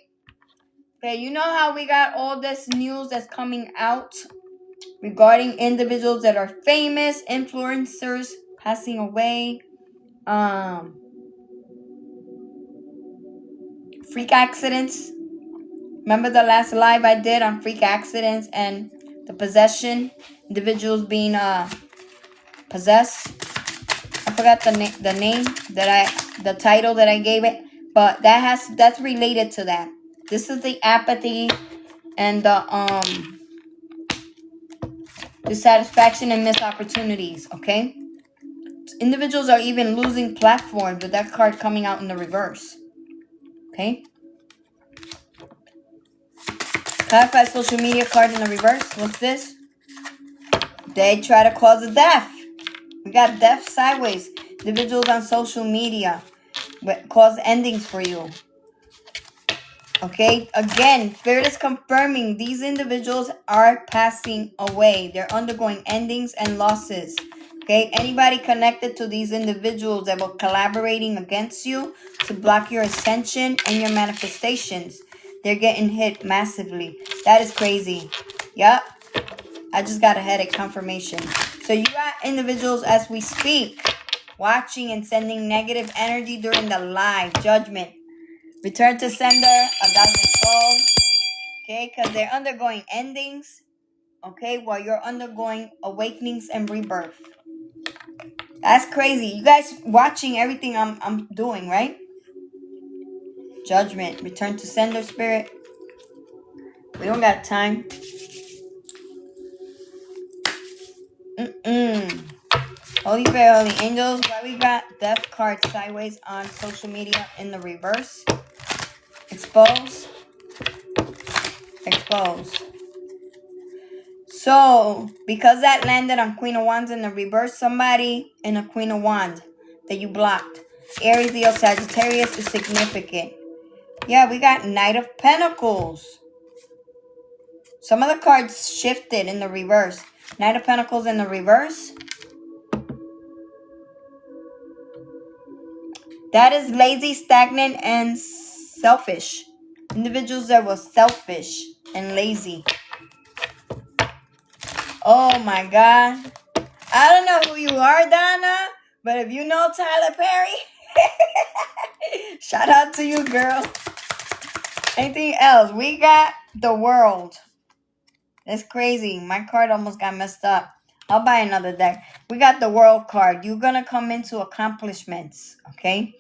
Okay, you know how we got all this news that's coming out regarding individuals that are famous, influencers passing away, freak accidents. Remember the last live I did on freak accidents and the possession, individuals being possessed. I forgot the name the title that I gave it, but that's related to that. This is the apathy and the dissatisfaction and missed opportunities. Okay, individuals are even losing platforms with that card coming out in the reverse. Okay. Clarify social media card in the reverse. What's this? They try to cause a death. We got death sideways. Individuals on social media cause endings for you. Okay, again, Spirit is confirming these individuals are passing away. They're undergoing endings and losses. Okay, anybody connected to these individuals that were collaborating against you to block your ascension and your manifestations, they're getting hit massively. That is crazy. Yep, I just got a headache confirmation. So you got individuals as we speak watching and sending negative energy during the live judgment. Return to sender, 1,000-fold. Okay, because they're undergoing endings. Okay, while you're undergoing awakenings and rebirth. That's crazy. You guys watching everything I'm doing, right? Judgment. Return to sender, spirit. We don't got time. Holy Spirit, Holy Angels. Why we got death card sideways on social media in the reverse? Expose. Expose. So, because that landed on Queen of Wands in the reverse, somebody in a Queen of Wands that you blocked. Aries, Leo, Sagittarius is significant. Yeah, we got Knight of Pentacles. Some of the cards shifted in the reverse. Knight of Pentacles in the reverse. That is lazy, stagnant, and selfish. Individuals that were selfish and lazy. Oh my God. I don't know who you are, Donna, but if you know Tyler Perry, shout out to you, girl. Anything else? We got the World. That's crazy. My card almost got messed up. I'll buy another deck. We got the World card. You're going to come into accomplishments, okay?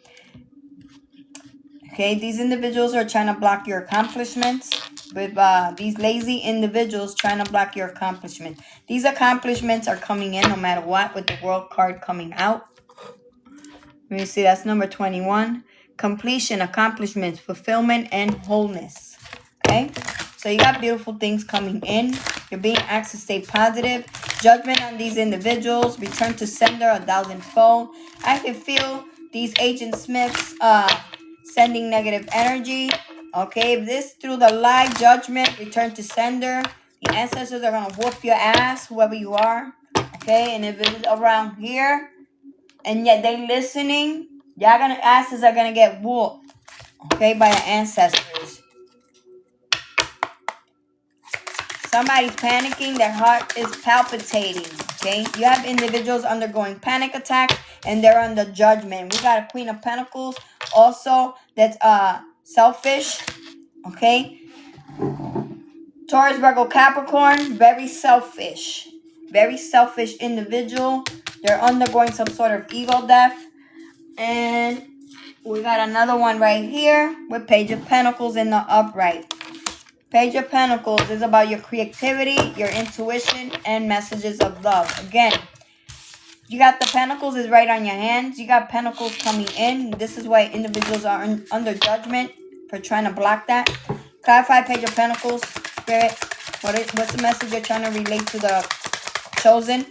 Okay, these individuals are trying to block your accomplishments. With these lazy individuals trying to block your accomplishment. These accomplishments are coming in no matter what, with the World card coming out. Let me see, that's number 21. Completion, accomplishments, fulfillment, and wholeness. Okay? So you got beautiful things coming in. You're being asked to stay positive. Judgment on these individuals. Return to sender, 1,000-fold. I can feel these Agent Smiths sending negative energy. Okay, if this through the live judgment, return to sender. The ancestors are going to whoop your ass, whoever you are. Okay, and if it's around here, and yet they listening, y'all gonna asses are gonna get whooped, okay, by your ancestors. Somebody's panicking, their heart is palpitating, okay? You have individuals undergoing panic attacks and they're under judgment. We got a Queen of Pentacles also that's selfish, okay? Taurus, Virgo, Capricorn, very selfish individual. They're undergoing some sort of ego death. And we got another one right here with Page of Pentacles in the upright. Page of Pentacles is about your creativity, your intuition, and messages of love. Again, you got the Pentacles is right on your hands. You got Pentacles coming in. This is why individuals are under judgment for trying to block that. Clarify Page of Pentacles, Spirit. What's the message you're trying to relate to the chosen?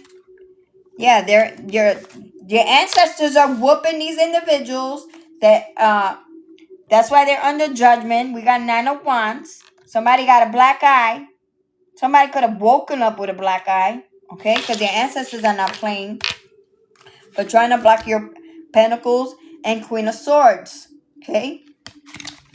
Yeah, your ancestors are whooping these individuals. That's why they're under judgment. We got 9 of Wands. Somebody got a black eye. Somebody could have woken up with a black eye. Okay, because your ancestors are not playing. For trying to block your Pentacles and Queen of Swords. Okay.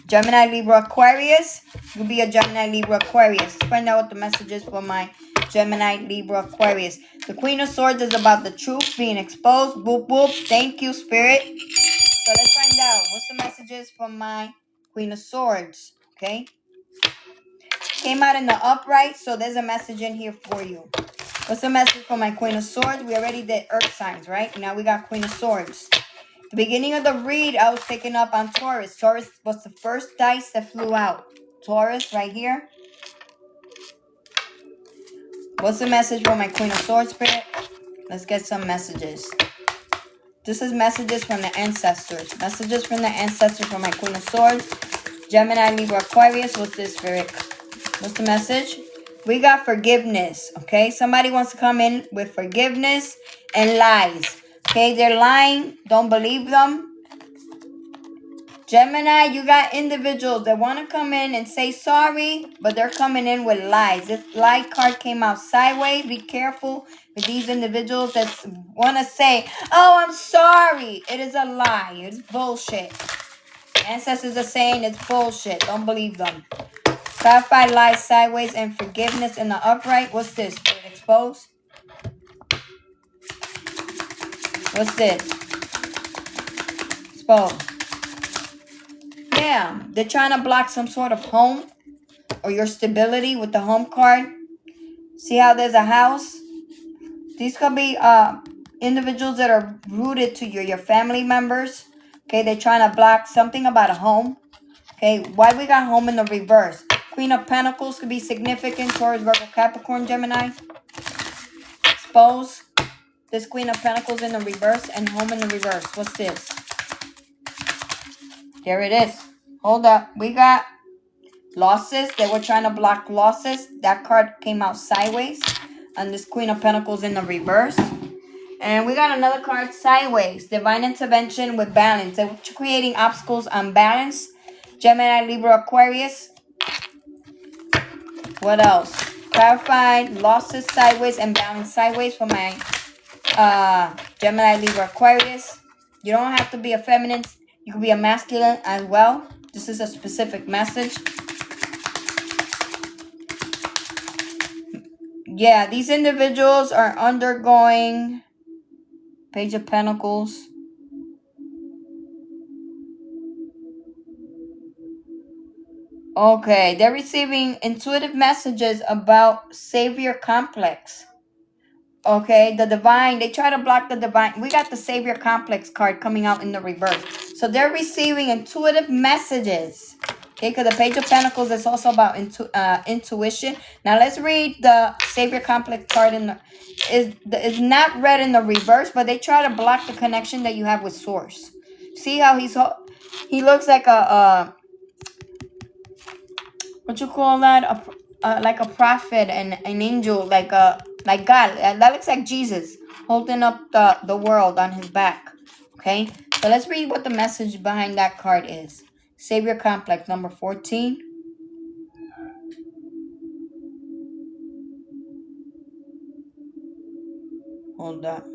Gemini, Libra, Aquarius. You'll be a Gemini, Libra, Aquarius. Find out what the message is for my Gemini, Libra, Aquarius. The Queen of Swords is about the truth being exposed. Boop, boop. Thank you, Spirit. So let's find out what's the messages for my Queen of Swords. Okay. Came out in the upright, so there's a message in here for you. What's the message for my Queen of Swords? We already did Earth signs, right? Now we got Queen of Swords. The beginning of the read, I was picking up on Taurus. Taurus was the first dice that flew out. Taurus right here. What's the message for my Queen of Swords, Spirit? Let's get some messages. This is messages from the ancestors. Messages from the ancestors for my Queen of Swords. Gemini, Libra, Aquarius. What's this, Spirit? What's the message? We got forgiveness, okay? Somebody wants to come in with forgiveness and lies. Okay, they're lying. Don't believe them. Gemini, you got individuals that want to come in and say sorry, but they're coming in with lies. This lie card came out sideways. Be careful with these individuals that want to say, oh, I'm sorry. It is a lie. It's bullshit. Ancestors are saying it's bullshit. Don't believe them. Clarify lies sideways and forgiveness in the upright. What's this? Exposed? What's this? Exposed. Yeah, they're trying to block some sort of home or your stability with the home card. See how there's a house? These could be individuals that are rooted to your family members. Okay, they're trying to block something about a home. Okay, why we got home in the reverse? Queen of Pentacles could be significant towards Virgo, Capricorn, Gemini. Expose this Queen of Pentacles in the reverse and home in the reverse. What's this? There it is. Hold up. We got losses. They were trying to block losses. That card came out sideways. And this Queen of Pentacles in the reverse. And we got another card sideways. Divine intervention with balance. They're creating obstacles on balance. Gemini, Libra, Aquarius. What else? Clarified losses sideways and balance sideways for my Gemini, Libra, Aquarius. You don't have to be a feminine. You can be a masculine as well. This is a specific message. Yeah, these individuals are undergoing Page of Pentacles. Okay, they're receiving intuitive messages about savior complex. Okay, the divine, they try to block the divine. We got the savior complex card coming out in the reverse. So they're receiving intuitive messages. Okay, because the Page of Pentacles is also about intuition. Now let's read the savior complex card in the is not read in the reverse, but they try to block the connection that you have with source. See how he looks like a what you call that? Like a prophet and an angel, like God. That looks like Jesus holding up the world on his back. Okay, so let's read what the message behind that card is. Savior complex number 14. Hold up.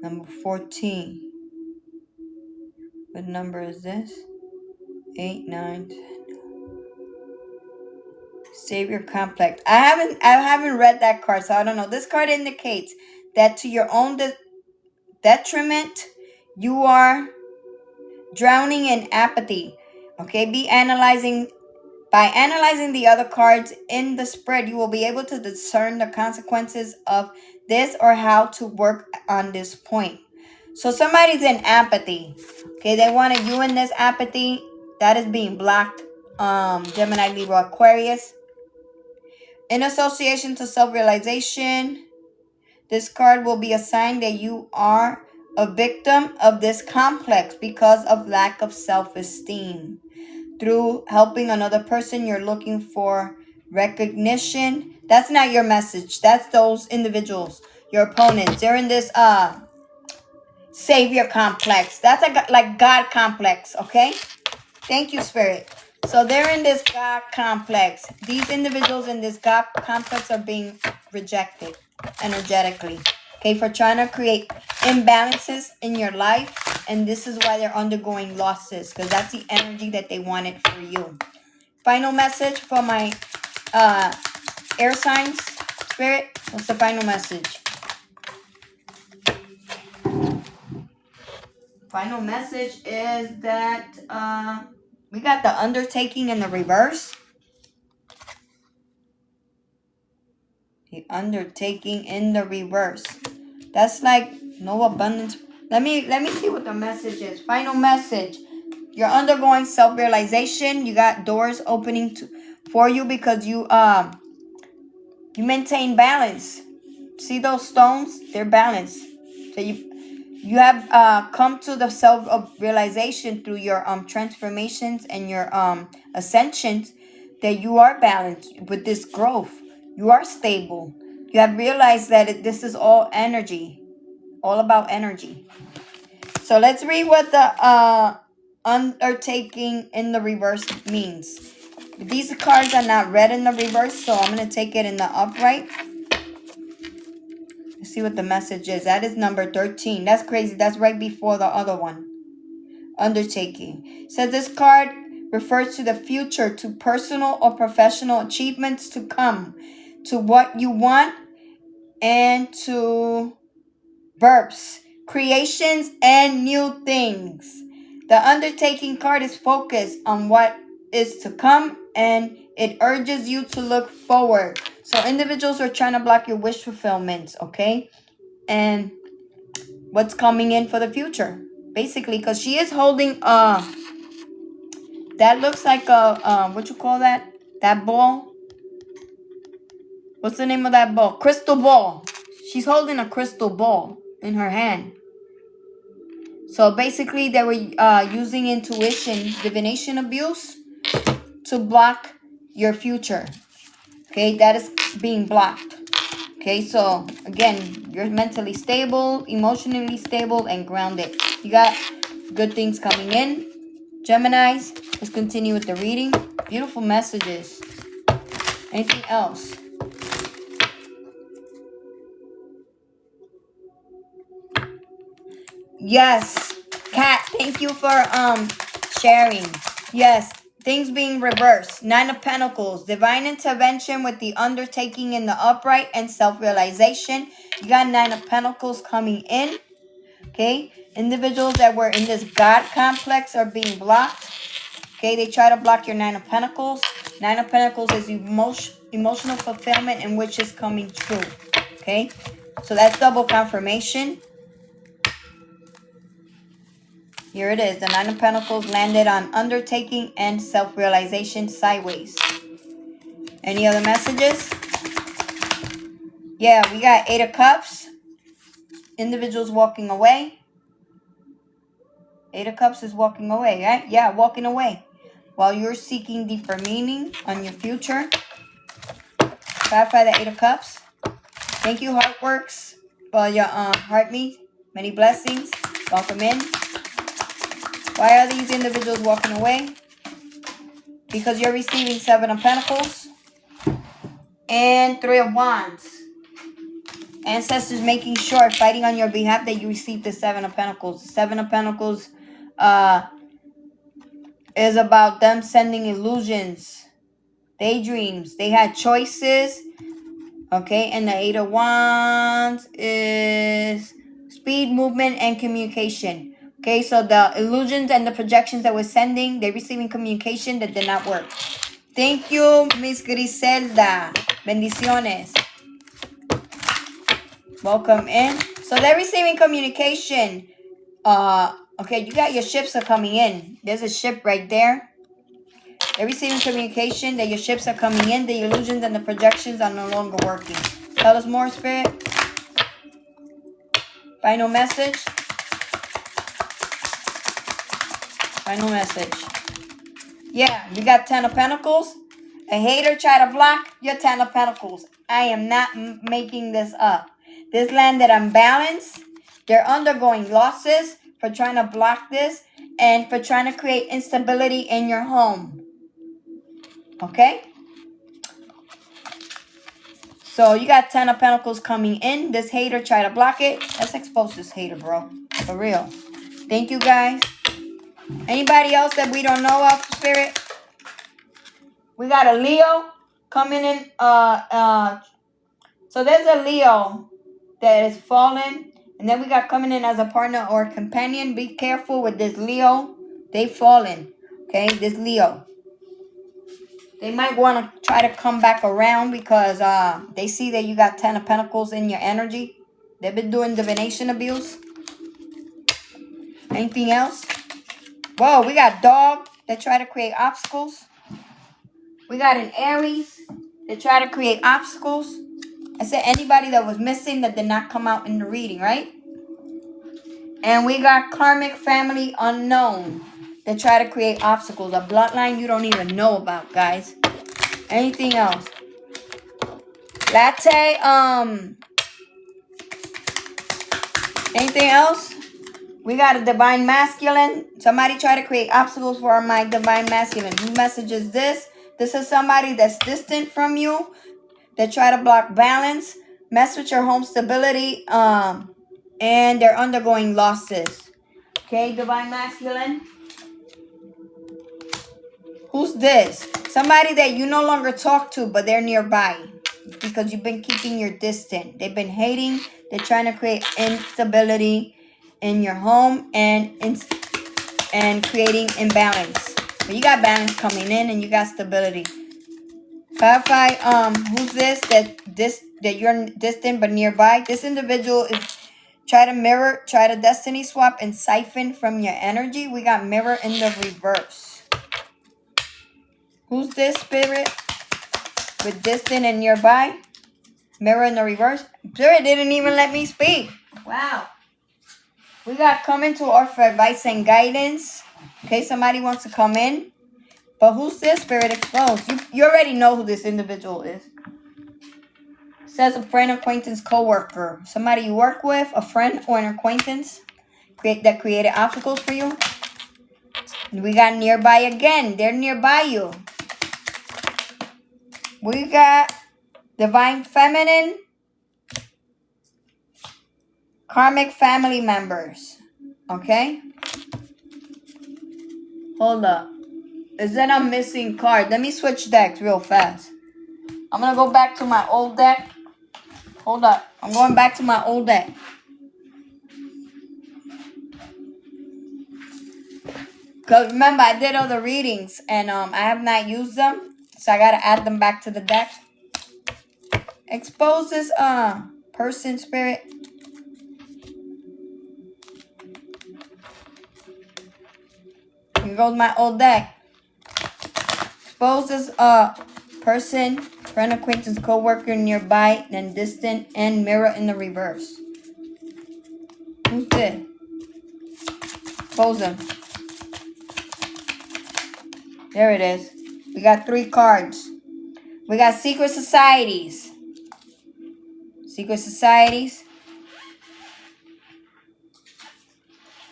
Number 14. What number is this? 8, 9, 10. Savior complex. I haven't read that card, so I don't know. This card indicates that to your own detriment, you are drowning in apathy. Okay, by analyzing the other cards in the spread, you will be able to discern the consequences of this or how to work on this point. So somebody's in apathy. Okay, they wanted you in this apathy. That is being blocked. Gemini, Libra, Aquarius. In association to self-realization, this card will be a sign that you are a victim of this complex because of lack of self-esteem. Through helping another person, you're looking for recognition. That's not your message. That's those individuals, your opponents. They're in this savior complex. That's like God complex, okay? Thank you, Spirit. So they're in this God complex. These individuals in this God complex are being rejected energetically. Okay, for trying to create imbalances in your life. And this is why they're undergoing losses. Because that's the energy that they wanted for you. Final message for my air signs. Spirit, what's the final message? Final message is that we got the undertaking in the reverse. The undertaking in the reverse. That's like no abundance. Let me see what the message is. Final message. You're undergoing self-realization. You got doors opening for you because you maintain balance. See those stones? They're balanced. So you have come to the self-realization through your transformations and your ascensions that you are balanced with this growth. You are stable. You have realized that this is all energy, all about energy. So So let's read what the undertaking in the reverse means. These cards are not read in the reverse, so I'm going to take it in the upright. Let's see what the message is. That is number 13. That's crazy. That's right before the other one. Undertaking. Says this card refers to the future, to personal or professional achievements to come, to what you want, and to verbs, creations, and new things. The undertaking card is focused on what is to come, and it urges you to look forward. So individuals are trying to block your wish fulfillment, okay? And what's coming in for the future, basically, because she is holding that looks like a what you call that ball. What's the name of that ball? Crystal ball. She's holding a crystal ball in her hand. So basically they were using intuition, divination abuse to block your future. Okay, that is being blocked. Okay, so again, you're mentally stable, emotionally stable, and grounded. You got good things coming in. Geminis, let's continue with the reading. Beautiful messages. Anything else? Yes, Kat, thank you for sharing. Yes, things being reversed. 9 of Pentacles, divine intervention with the undertaking in the upright and self-realization. You got 9 of Pentacles coming in. Okay, individuals that were in this God complex are being blocked. Okay, they try to block your 9 of Pentacles. 9 of Pentacles is emotional fulfillment, in which is coming true. Okay, so that's double confirmation. Here it is. The 9 of Pentacles landed on undertaking and self-realization sideways. Any other messages? Yeah, we got 8 of Cups. Individuals walking away. 8 of Cups is walking away, right? Yeah, walking away. While you're seeking deeper meaning on your future. Clarify the 8 of Cups. Thank you, Heartworks, for your heart meet. Many blessings. Welcome in. Why are these individuals walking away? Because you're receiving 7 of Pentacles and 3 of Wands. Ancestors making sure, fighting on your behalf, that you receive the 7 of Pentacles. The 7 of Pentacles is about them sending illusions, daydreams. They had choices. Okay, and the 8 of Wands is speed, movement, and communication. Okay, so the illusions and the projections that we're sending, they're receiving communication that did not work. Thank you, Miss Griselda. Bendiciones. Welcome in. So they're receiving communication. Okay, you got your ships are coming in. There's a ship right there. They're receiving communication that your ships are coming in. The illusions and the projections are no longer working. Tell us more, Spirit. Final message. Final message. Yeah, we got 10 of Pentacles. A hater try to block your 10 of Pentacles. I am not making this up. This landed unbalanced. They're undergoing losses for trying to block this and for trying to create instability in your home. Okay? So you got 10 of Pentacles coming in. This hater try to block it. Let's expose this hater, bro. For real. Thank you, guys. Anybody else that we don't know of, Spirit? We got a Leo coming in. So there's a Leo that is fallen. And then we got coming in as a partner or a companion. Be careful with this Leo. They fallen. Okay, this Leo. They might want to try to come back around because they see that you got 10 of Pentacles in your energy. They've been doing divination abuse. Anything else? Whoa, we got dog that try to create obstacles. We got an Aries that try to create obstacles. I said anybody that was missing that did not come out in the reading, right? And we got karmic family unknown that try to create obstacles. A bloodline you don't even know about, guys. Anything else? Latte, anything else? We got a divine masculine. Somebody try to create obstacles for my divine masculine. Who messages this? This is somebody that's distant from you, that try to block balance, mess with your home stability, and they're undergoing losses. Okay, divine masculine. Who's this? Somebody that you no longer talk to, but they're nearby because you've been keeping your distance. They've been hating. They're trying to create instability in your home and creating imbalance. But you got balance coming in and you got stability. Clarify who's this that you're distant but nearby. This individual is try to destiny swap and siphon from your energy. We got mirror in the reverse. Who's this spirit with distant and nearby? Mirror in the reverse. Spirit didn't even let me speak. Wow. We got coming to offer advice and guidance. Okay, somebody wants to come in. But who's this spirit exposed? You already know who this individual is. Says a friend, acquaintance, co-worker. Somebody you work with, a friend or an acquaintance that created obstacles for you. We got nearby again. They're nearby you. We got divine feminine. Karmic family members. Okay? Hold up. Is that a missing card? Let me switch decks real fast. I'm going to go back to my old deck. Hold up. I'm going back to my old deck. Because remember, I did other readings and I have not used them. So I got to add them back to the deck. Expose this person spirit. Here goes my old deck. Expose this person, friend, acquaintance, co-worker, nearby, then distant, and mirror in the reverse. Who's this? Expose them. There it is. We got 3 cards. We got secret societies. Secret societies.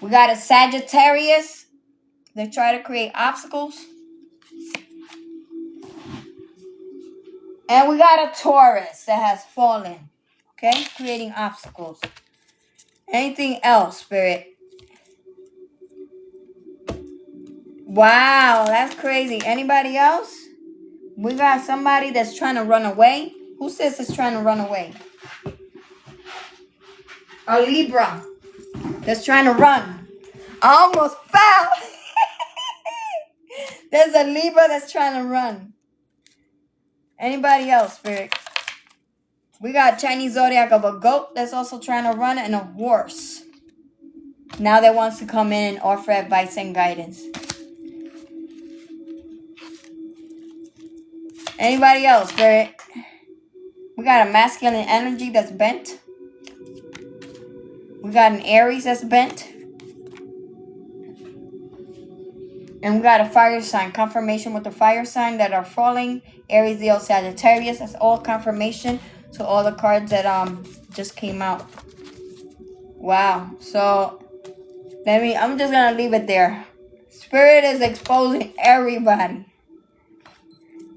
We got a Sagittarius. They try to create obstacles. And we got a Taurus that has fallen. Okay? Creating obstacles. Anything else, spirit? Wow, that's crazy. Anybody else? We got somebody that's trying to run away. Who says it's trying to run away? A Libra that's trying to run. I almost fell. There's a Libra that's trying to run. Anybody else, spirit? We got Chinese zodiac of a goat that's also trying to run and a horse. Now that wants to come in and offer advice and guidance. Anybody else, spirit? We got a masculine energy that's bent. We got an Aries that's bent. And we got a fire sign. Confirmation with the fire sign that are falling. Aries, Leo, Sagittarius. That's all confirmation to all the cards that just came out. Wow. So I'm just gonna leave it there. Spirit is exposing everybody.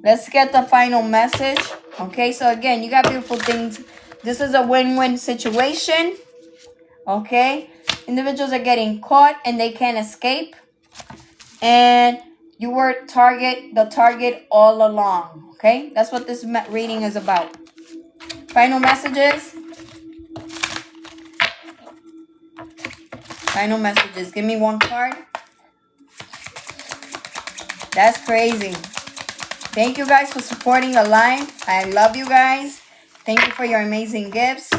Let's get the final message. Okay, so again, you got beautiful things. This is a win-win situation. Okay, individuals are getting caught and they can't escape. And you were the target all along. Okay, that's what this reading is about. Final messages. Final messages. Give me one card. That's crazy. Thank you guys for supporting the live. I love you guys. Thank you for your amazing gifts.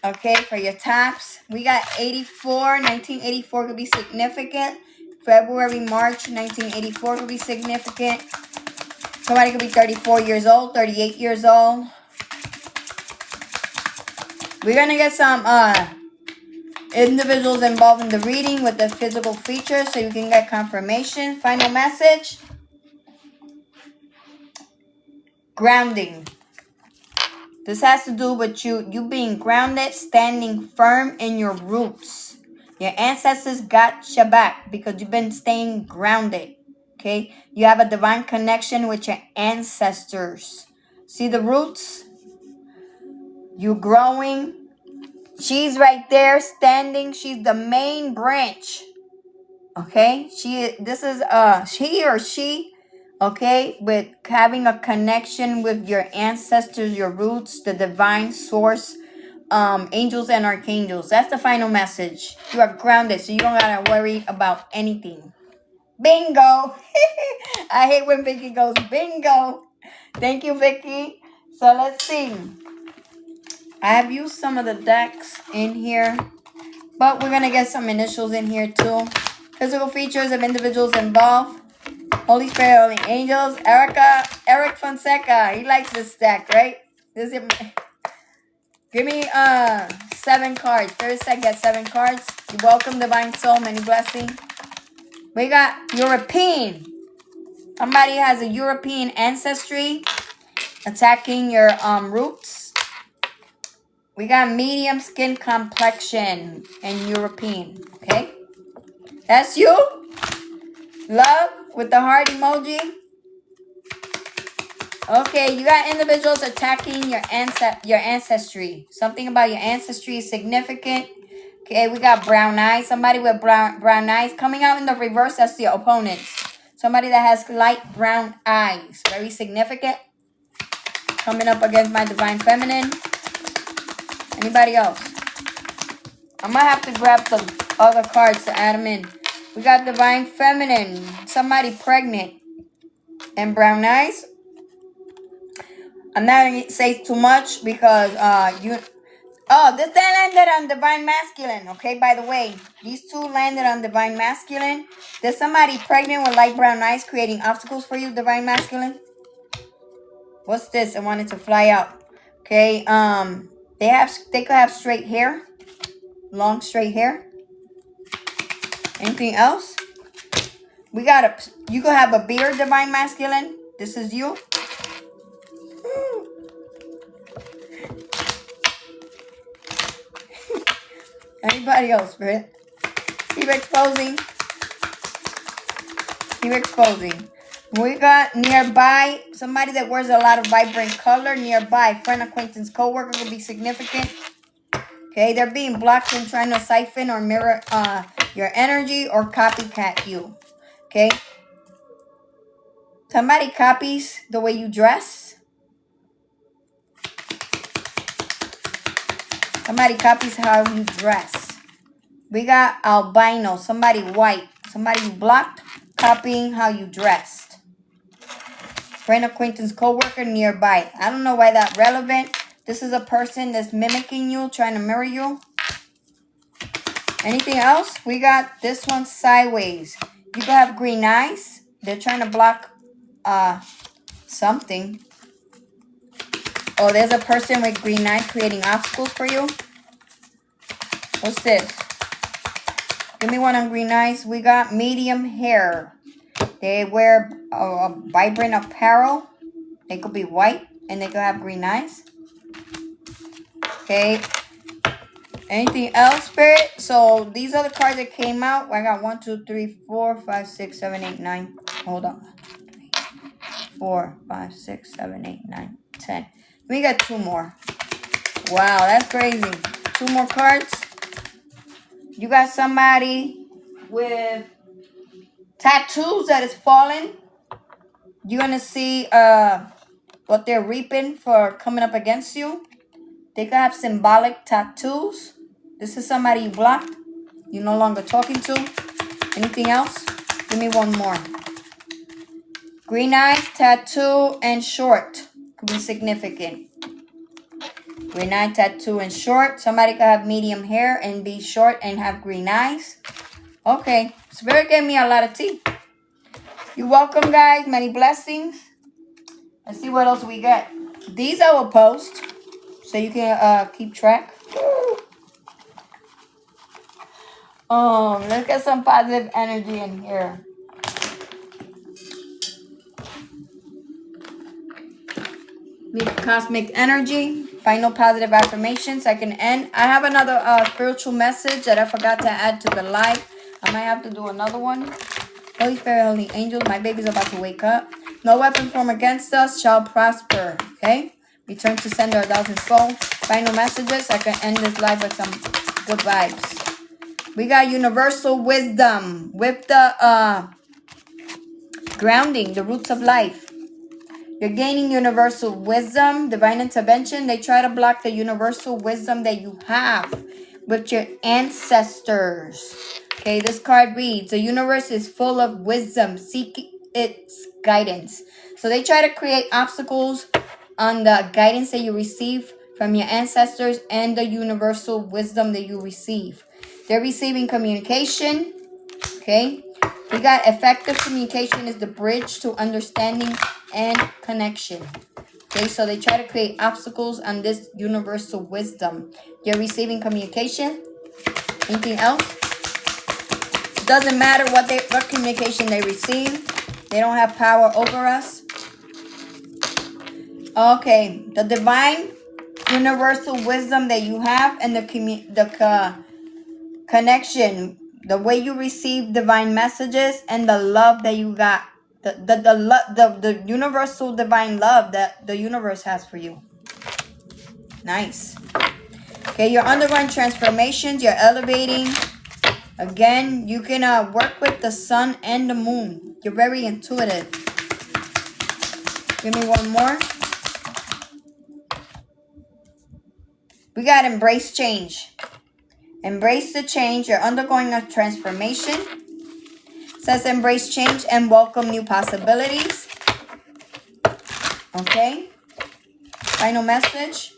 Okay, for your taps. We got 1984 could be significant. February, March 1984 could be significant. Somebody could be 34 years old, 38 years old. We're going to get some individuals involved in the reading with the physical features so you can get confirmation. Final message. Grounding. This has to do with you being grounded, standing firm in your roots. Your ancestors got your back because you've been staying grounded. Okay? You have a divine connection with your ancestors. See the roots? You growing. She's right there standing. She's the main branch. Okay? This is he or she, okay, with having a connection with your ancestors, your roots, the divine source, angels and archangels. That's the final message. You are grounded, so you don't gotta worry about anything. Bingo. I hate when Vicky goes bingo. Thank you, Vicky. So let's see. I have used some of the decks in here, but we're gonna get some initials in here too. Physical features of individuals involved. Holy Spirit, Holy Angels. Eric Fonseca. He likes this deck, right? This is, give me 7 cards. First I get 7 cards. You're welcome, Divine Soul. Many blessings. We got European. Somebody has a European ancestry attacking your roots. We got medium skin complexion and European. Okay? That's you. Love with the heart emoji. Okay, you got individuals attacking your ancestry. Something about your ancestry is significant. Okay, we got brown eyes. Somebody with brown eyes coming out in the reverse. That's the opponents. Somebody that has light brown eyes. Very significant. Coming up against my divine feminine. Anybody else? I'm gonna have to grab some other cards to add them in. We got divine feminine. Somebody pregnant and brown eyes. I'm not gonna say too much because this landed on divine masculine. Okay, by the way, these two landed on divine masculine. There's somebody pregnant with light brown eyes creating obstacles for you, divine masculine. What's this? I wanted to fly out. Okay, they could have straight hair, long straight hair. Anything else? You could have a beard, divine masculine. This is you. Anybody else, Spirit? Keep exposing. Keep exposing. We got nearby, somebody that wears a lot of vibrant color. Nearby, friend, acquaintance, co-worker will be significant. Okay, they're being blocked and trying to siphon or mirror your energy or copycat you. Okay. Somebody copies the way you dress. Somebody copies how you dress. We got albino, somebody white, somebody you blocked, copying how you dressed. Friend, acquaintance, co-worker, nearby. I don't know why that's relevant. This is a person that's mimicking you, trying to mirror you. Anything else? We got this one sideways. You could have green eyes. They're trying to block something. Oh, there's a person with green eyes creating obstacles for you. What's this? Give me one on green eyes. We got medium hair. They wear a vibrant apparel. They could be white and they could have green eyes. Okay. Anything else, Spirit? So these are the cards that came out. I got 1, 2, 3, 4, 5, 6, 7, 8, 9. Hold on. 4, 5, 6, 7, 8, 9, 10. We got 2 more. Wow, that's crazy. 2 more cards. You got somebody with tattoos that is falling. You're going to see what they're reaping for coming up against you. They could have symbolic tattoos. This is somebody you blocked. You're no longer talking to. Anything else? Give me one more. Green eyes, tattoo, and short. Could be significant. Green eye, tattoo, and short. Somebody could have medium hair and be short and have green eyes. Okay. Spirit gave me a lot of tea. You're welcome, guys. Many blessings. Let's see what else we got. These I will post so you can keep track. Let's get some positive energy in here. Need cosmic energy. Final positive affirmations I can end. I have another spiritual message that I forgot to add to the live. I might have to do another one. Holy Spirit, Holy Angels, my baby's about to wake up. No weapon formed against us shall prosper. Okay? Return to sender 1,000-fold. Final messages. I can end this live with some good vibes. We got universal wisdom with the grounding, the roots of life. You're gaining universal wisdom, divine intervention. They try to block the universal wisdom that you have with your ancestors. Okay, this card reads, the universe is full of wisdom. Seek its guidance. So they try to create obstacles on the guidance that you receive from your ancestors and the universal wisdom that you receive. They're receiving communication. Okay. We got effective communication is the bridge to understanding and connection. Okay, so they try to create obstacles on this universal wisdom. You're receiving communication. Anything else? Doesn't matter what communication they receive. They don't have power over us. Okay, the divine universal wisdom that you have and the connection, the way you receive divine messages and the love that you got, the universal divine love that the universe has for you. Nice. Okay, you're undergoing transformations. You're elevating. Again, you can work with the sun and the moon. You're very intuitive. Give me one more. We got embrace change. Embrace the change. You're undergoing a transformation. It says embrace change and welcome new possibilities. Okay. Final message.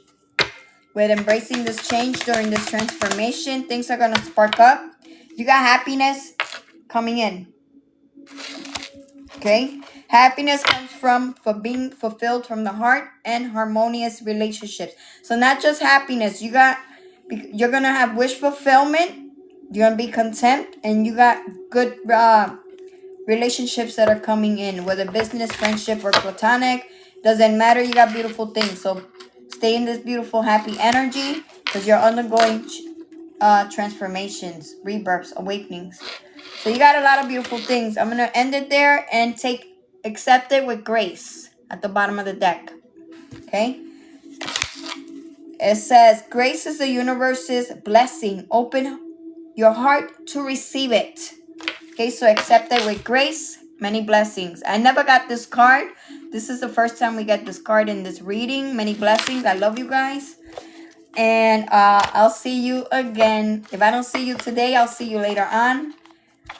With embracing this change during this transformation, things are going to spark up. You got happiness coming in. Okay. Happiness comes from being fulfilled from the heart and harmonious relationships. So not just happiness. You're going to have wish fulfillment. You're going to be content. And you got good relationships that are coming in. Whether business, friendship, or platonic. Doesn't matter. You got beautiful things. So stay in this beautiful, happy energy. Because you're undergoing transformations, rebirths, awakenings. So you got a lot of beautiful things. I'm going to end it there and accept it with grace at the bottom of the deck. Okay. It says, grace is the universe's blessing. Open your heart to receive it. Okay, so accept it with grace. Many blessings. I never got this card. This is the first time we get this card in this reading. Many blessings. I love you guys. And I'll see you again. If I don't see you today, I'll see you later on.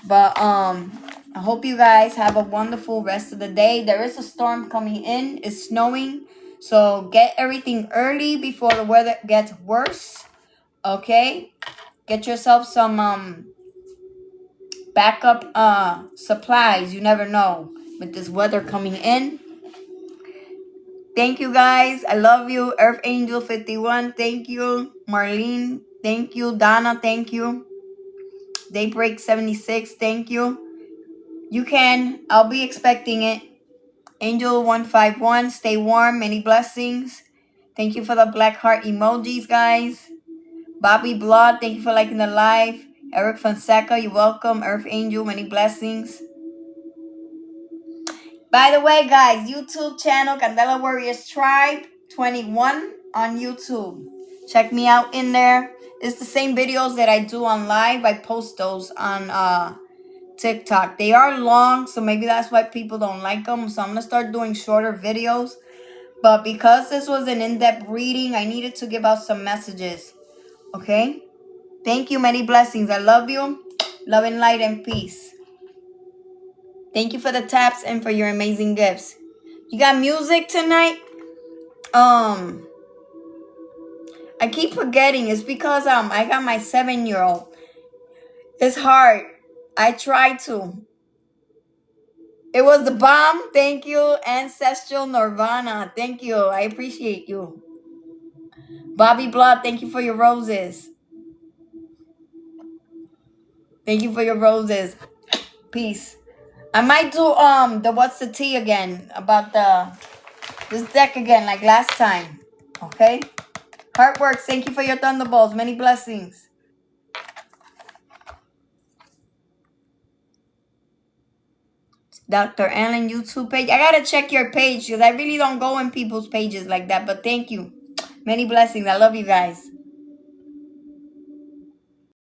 But I hope you guys have a wonderful rest of the day. There is a storm coming in. It's snowing. So get everything early before the weather gets worse. Okay? Get yourself some backup supplies. You never know with this weather coming in. Thank you guys. I love you. Earth Angel 51. Thank you. Marlene. Thank you. Donna. Thank you. Daybreak 76. Thank you. You can. I'll be expecting it. Angel 151. Stay warm. Many blessings. Thank you for the black heart emojis, guys. Bobby Blood. Thank you for liking the live. Eric Fonseca. You're welcome. Earth Angel. Many blessings. By the way, guys, YouTube channel Candela Warriors Tribe 21 on YouTube. Check me out in there. It's the same videos that I do on live. I post those on TikTok. They are long, so maybe that's why people don't like them. So I'm going to start doing shorter videos. But because this was an in-depth reading, I needed to give out some messages. Okay? Thank you. Many blessings. I love you. Love and light and peace. Thank you for the taps and for your amazing gifts. You got music tonight? I keep forgetting. It's because I got my 7-year-old. It's hard. I try to. It was the bomb. Thank you. Ancestral Nirvana. Thank you. I appreciate you. Bobby Blood, thank you for your roses. Thank you for your roses. Peace. I might do the what's the tea again about this deck again like last time. Okay? Heart works. Thank you for your thunderbolts. Many blessings. Dr. Allen YouTube page. I gotta check your page because I really don't go in people's pages like that. But thank you. Many blessings. I love you guys.